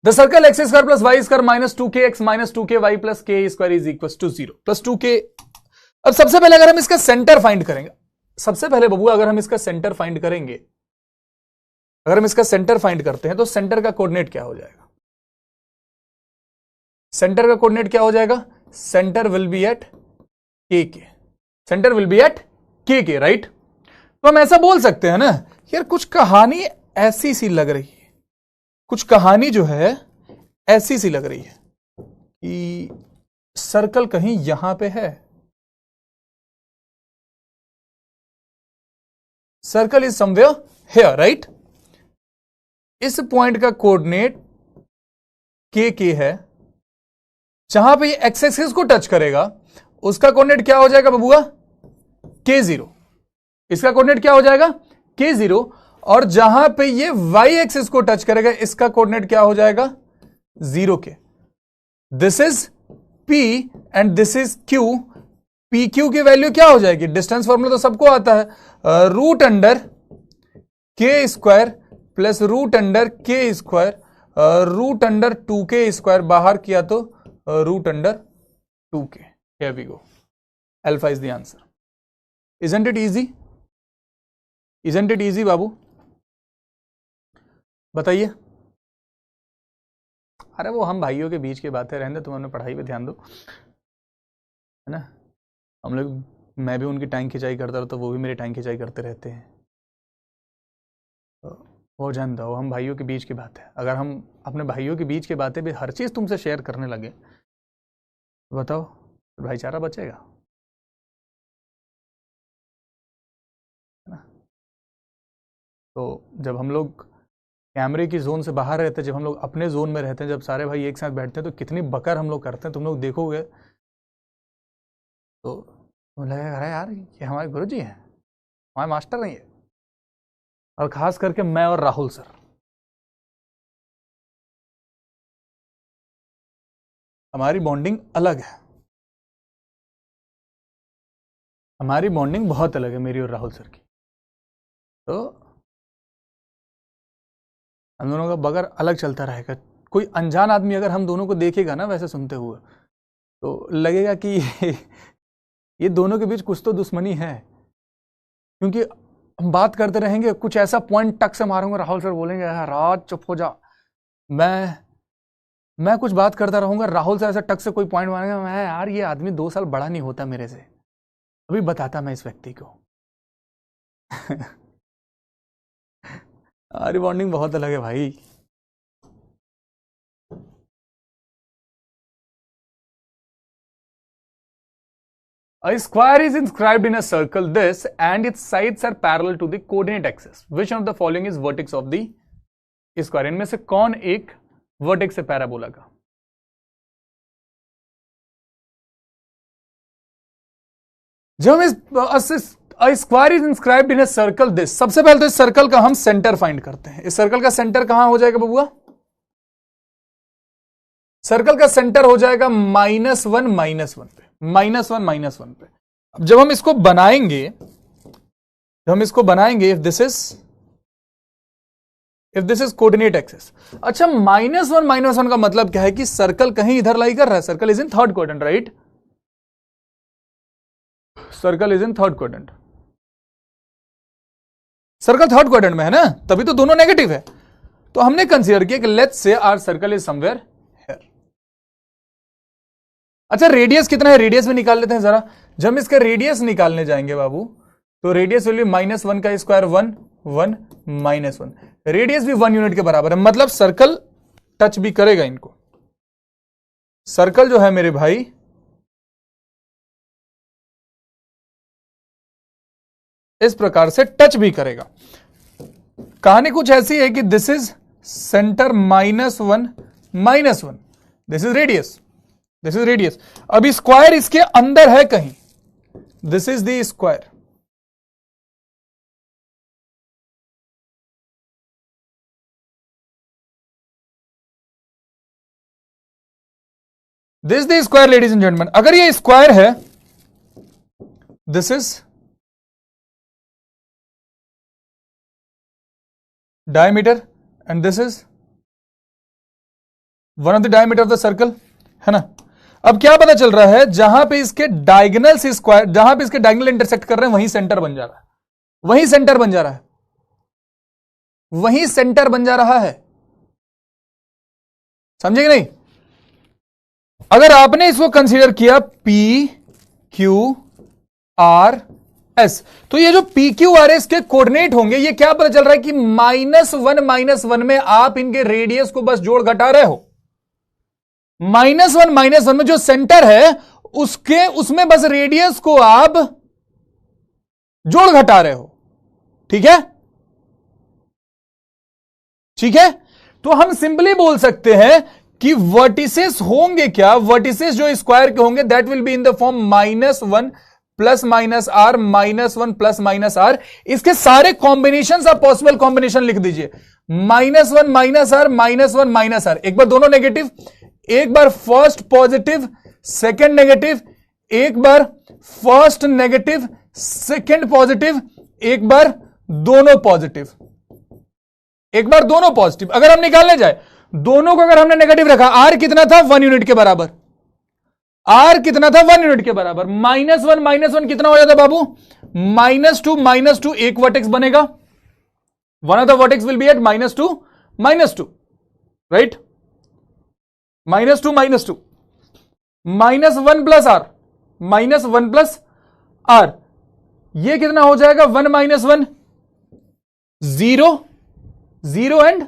The circle x square plus y square minus 2k x minus 2k y plus k square is equal to 0 plus 2k। अब सबसे पहले अगर हम इसका सेंटर फाइंड करेंगे, सबसे पहले बबुआ अगर हम इसका सेंटर फाइंड करेंगे, अगर हम इसका सेंटर फाइंड करते हैं तो सेंटर का कोऑर्डिनेट क्या हो जाएगा? सेंटर का कोऑर्डिनेट क्या हो जाएगा? Centre will be at k, centre will be at k, right? तो हम ऐसा बोल सकते हैं ना यार, कुछ कहानी ऐसी सी लग रही है, कुछ कहानी जो है ऐसी सी लग रही है कि सर्कल कहीं यहां पे है, circle is somewhere here, right? इस पॉइंट का कोऑर्डिनेट के है, जहां पे ये एक्स एक्सिस को टच करेगा उसका कोऑर्डिनेट क्या हो जाएगा बबुआ, k0। इसका कोऑर्डिनेट क्या हो जाएगा, k0। और जहां पे ये वाई एक्सिस को टच करेगा इसका कोऑर्डिनेट क्या हो जाएगा, 0k। This is p and this is q। P q की वैल्यू क्या हो जाएगी, डिस्टेंस फॉर्मूला तो सबको आता है, रूट अंडर के स्क्वायर प्लस रूट अंडर के square root under 2k square, बाहर किया तो root under 2k। Here we go. Alpha is the answer. Isn't it easy? Isn't it easy बाबू, बताइए। अरे वो हम भाइयों के बीच की बातें रहने, तुम अपने पढ़ाई पे ध्यान दो, है ना। हम लोग, मैं भी उनकी टांग खिंचाई करता रहता, वो भी मेरी टांग खिंचाई करते रहते हैं, तो वो जान दो, हम भाइयों के बीच की बात है। अगर हम अपने भाइयों के बीच की बातें भी हर चीज़ तुमसे शेयर करने लगे, तो बताओ भाईचारा बचेगा, है ना। तो जब हम लोग कैमरे की जोन से बाहर रहते हैं, जब हम लोग अपने जोन में रहते हैं, जब सारे भाई एक साथ बैठते हैं, तो कितनी बकर हम लोग करते हैं, तुम लोग देखोगे तो लगेगा अरे यार ये हमारे गुरुजी हैं, हमारे मास्टर नहीं है। और खास करके मैं और राहुल सर, हमारी बॉन्डिंग अलग है, हमारी बॉन्डिंग बहुत अलग है मेरी और राहुल सर की। तो हम दोनों का बगर अलग चलता रहेगा। कोई अनजान आदमी अगर हम दोनों को देखेगा ना वैसे सुनते हुए, तो लगेगा कि ये दोनों के बीच कुछ तो दुश्मनी है, क्योंकि हम बात करते रहेंगे, कुछ ऐसा पॉइंट टक से मारूंगा, राहुल सर बोलेंगे यार राज चुप हो जा, मैं कुछ बात करता रहूंगा, राहुल सर ऐसा टक से कोई पॉइंट मारेंगे, मैं यार ये आदमी 2 साल बड़ा नहीं होता मेरे से, अभी बताता मैं इस व्यक्ति को। हमारी बॉन्डिंग बहुत अलग है भाई। A square is inscribed in a circle this and its sides are parallel to the coordinate axis. Which one of the following is vertex of the square? इनमें से कौन एक वर्टेक्स है पैराबोला का? जब हम square is inscribed in a circle this, सबसे पहले तो इस सर्कल का हम सेंटर फाइंड करते हैं। इस सर्कल का सेंटर कहां हो जाएगा बबुआ? सर्कल का सेंटर हो जाएगा -1 -1 पे, -1 पे। अब जब हम इसको बनाएंगे, if this is coordinate axis. अच्छा, -1 का मतलब क्या है कि सर्कल कहीं इधर लाई कर रहा है, circle is in third quadrant, right? Circle is in third quadrant, circle third quadrant में है ना, तभी तो दोनों नेगेटिव है। तो हमने कंसीडर किया कि let's say our circle is somewhere here. अच्छा, रेडियस कितना है, रेडियस में निकाल लेते हैं जरा। जब हम इसका रेडियस निकालने जाएंगे बाबू, तो रेडियस वैल्यू -1 का स्क्वायर 1 1 -1, रेडियस भी 1 यूनिट के बराबर है, मतलब सर्कल टच भी करेगा इनको। सर्कल जो है मेरे भाई इस प्रकार से टच भी करेगा। कहानी कुछ ऐसी है कि this is centre -1 -1, this is radius. अभी स्क्वायर इसके अंदर है कहीं, this is the square. This the square ladies and gentleman. अगर ये स्क्वायर है, this is diameter and this is one of the diameter of the circle, है ना। अब क्या पता चल रहा है, जहां पे इसके डायगोनल से स्क्वायर, जहां पे इसके डायगोनल इंटरसेक्ट कर रहे हैं, वहीं सेंटर बन जा रहा है, वहीं सेंटर बन जा रहा है, समझे कि नहीं? अगर आपने इसको कंसीडर किया P Q R S, तो ये जो P Q R S के कोऑर्डिनेट होंगे, ये क्या पता चल रहा है कि -1 -1 में आप इनके रेडियस को बस जोड़ घटा रहे हो। -1 -1 में जो सेंटर है उसमें बस रेडियस को आप जोड़ घटा रहे हो, ठीक है? तो हम सिंपली बोल सकते हैं कि वर्टिसेस होंगे क्या, वर्टिसेस जो स्क्वायर के होंगे that will be in the form -1 plus minus r -1 plus minus r. इसके सारे कॉम्बिनेशन आप पॉसिबल कॉम्बिनेशन लिख दीजिए, -1 माइनस आर -1 माइनस आर। एक बार दोनों नेगेटिव, एक बार फर्स्ट पॉजिटिव सेकंड नेगेटिव, एक बार फर्स्ट नेगेटिव सेकंड पॉजिटिव, एक बार दोनों पॉजिटिव, एक बार दोनों पॉजिटिव। अगर हम निकालने जाए दोनों को, अगर हमने नेगेटिव रखा, आर कितना था 1 यूनिट के बराबर, आर कितना था 1 यूनिट के बराबर, -1 कितना हो जाता बाबू, -2 एक वर्टेक्स बनेगा, one of the vertex will be at -2 right, -2 -1 plus r, -1 plus r, ये कितना हो जाएगा 1 -1 0 0 एंड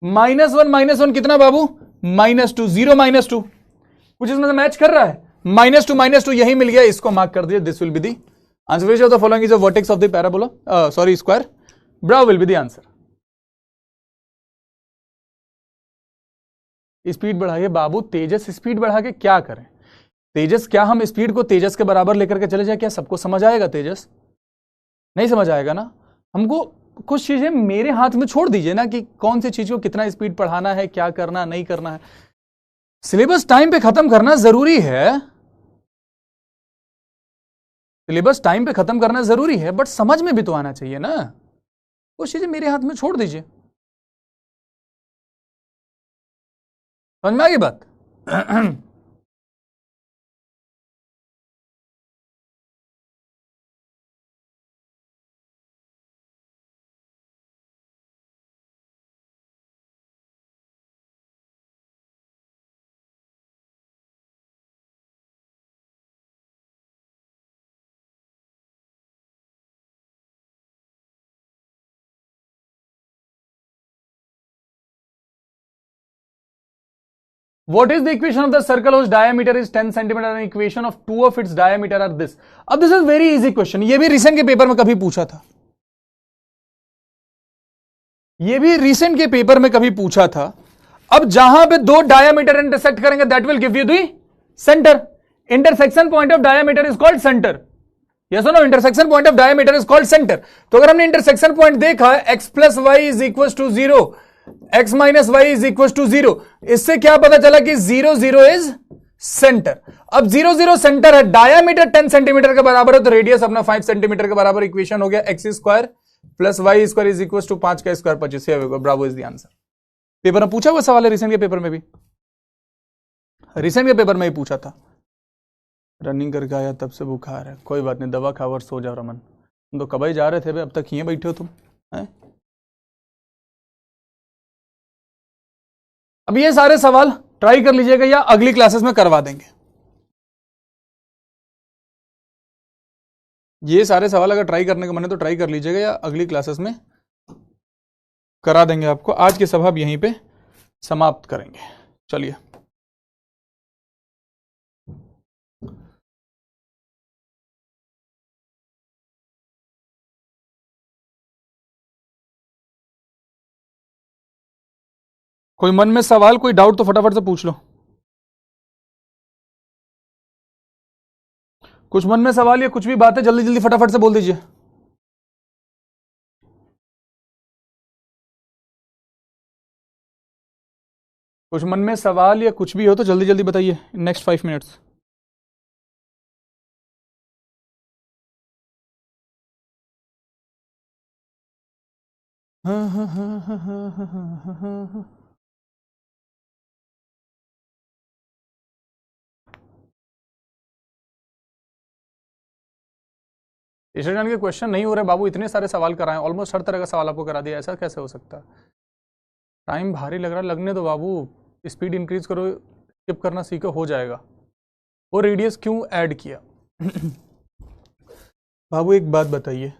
-1 कितना बाबू -2 0 -2, कुछ इसमें से मैच कर रहा है, -2 यही मिल गया, इसको मार्क कर दिया, this will be the answer. Which of the following is a vertex of the parabola sorry square, brow will be the answer. Speed बढ़ाइए बाबू, तेजस स्पीड बढ़ा के क्या करें, तेजस क्या हम स्पीड को तेजस के बराबर लेकर के चले जाए, क्या सबको समझ आएगा तेजस, नहीं समझ आएगा ना। हमको कुछ चीजें मेरे हाथ में छोड़ दीजिए ना, कि कौन सी चीज को कितना स्पीड पढ़ाना है, क्या करना नहीं करना है। सिलेबस टाइम पे खत्म करना जरूरी है, सिलेबस टाइम पे खत्म करना जरूरी है, बट समझ में भी तो आना चाहिए ना, कुछ चीजें मेरे हाथ में छोड़ दीजिए। समझ में आ गई बात? What is the equation of the circle whose diameter is 10 cm and equation of two of its diameter are this? अब this is very easy question, ये भी रिसेंट के पेपर में कभी पूछा था, ये भी रिसेंट के पेपर में कभी पूछा था। अब जहां पे दो डायमीटर इंटरसेक्ट करेंगे that will give you the centre, intersection point of diameter is called centre, yes और no, intersection point of diameter is called centre. तो अगर हमने इंटरसेक्शन पॉइंट देखा x plus Y is equal to 0, x minus Y is equal to 0, इससे क्या पता चला कि 0 0 इज सेंटर। अब 0 0 सेंटर है, डायमीटर 10 सेंटीमीटर के बराबर है, तो रेडियस अपना 5 सेंटीमीटर के बराबर, इक्वेशन हो गया x square plus y square is equal to 5 का square 25, bravo is the answer. Paper में पूछा हुआ सवाल है, रिसेंट के पेपर में भी, रिसेंट के पेपर में ही पूछा था। रनिंग करके आया तब से बुखार है, कोई बात नहीं, दवा खाओ और सो जाओ रमन, तुम तो कब ही जा रहे थे, अब तक यहीं बैठे हो तुम है? अब ये सारे सवाल ट्राई कर लीजिएगा या अगली क्लासेस में करवा देंगे। ये सारे सवाल अगर ट्राई करने का मन है तो ट्राई कर लीजिएगा या अगली क्लासेस में करा देंगे आपको। आज की सभा अब यहीं पे समाप्त करेंगे, चलिए। कोई मन में सवाल, कोई डाउट तो फटाफट से पूछ लो। कुछ मन में सवाल या कुछ भी बात है जल्दी जल्दी फटाफट से बोल दीजिए। कुछ मन में सवाल या कुछ भी हो तो जल्दी जल्दी बताइए, नेक्स्ट 5 मिनट्स। ईश्वर के क्वेश्चन नहीं हो रहे बाबू, इतने सारे सवाल कराएं, ऑलमोस्ट हर तरह का सवाल आपको करा दिया, ऐसा कैसे हो सकता है? टाइम भारी लग रहा है, लगने दो बाबू, स्पीड इंक्रीज करो, स्किप करना सीखो, हो जाएगा। वो रेडियस क्यों ऐड किया? बाबू एक बात बताइए,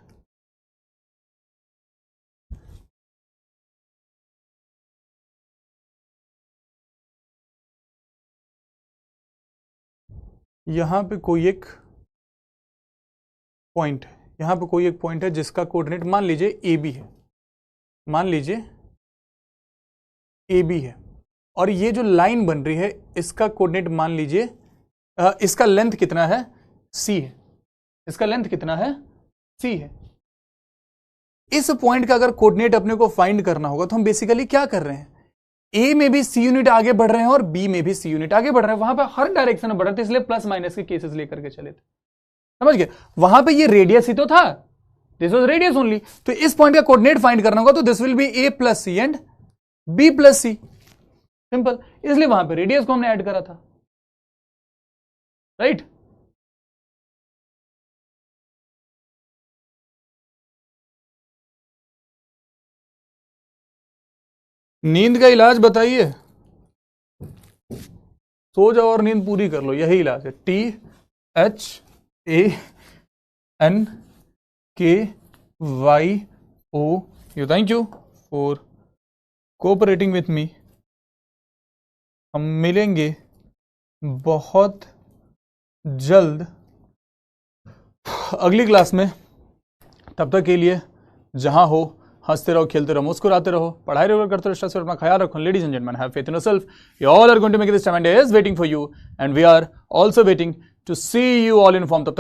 यहां पे कोई एक पॉइंट है, यहां पे कोई एक पॉइंट है जिसका कोऑर्डिनेट मान लीजिए ए बी है, मान लीजिए ए बी है, और ये जो लाइन बन रही है इसका कोऑर्डिनेट मान लीजिए इसका लेंथ कितना है, c है। इसका लेंथ कितना है, c है। इस पॉइंट का अगर कोऑर्डिनेट अपने को फाइंड करना होगा तो हम बेसिकली क्या कर रहे हैं, ए में भी सी यूनिट आगे बढ़ रहे हैं और बी में भी सी यूनिट आगे बढ़ रहे हैं, वहां पे हर डायरेक्शन में बढ़ रहे थे, इसलिए प्लस माइनस के केसेस लेकर के चले थे, समझ गए। वहां पे ये रेडियस ही तो था, दिस वाज रेडियस ओनली। तो इस पॉइंट का कोऑर्डिनेट फाइंड करना होगा तो this will be a plus c and b plus c, simple. इसलिए वहां पे रेडियस को हमने ऐड करा था, राइट। नींद का इलाज बताइए, सो जाओ और नींद पूरी कर लो, यही इलाज है। THANKYO। Thank you for cooperating with me. हम मिलेंगे बहुत जल्द अगली क्लास में। तब तक के लिए जहां हो हंसते रहो, खेलते रहो, मुस्कुराते रहो, पढ़ाई रेगुलर करते रहो, स्ट्रेस से अपना ख्याल रखो। Ladies and gentleman, have faith in yourself, you all are going to make this time and day is waiting for you and we are also waiting to see you all in form.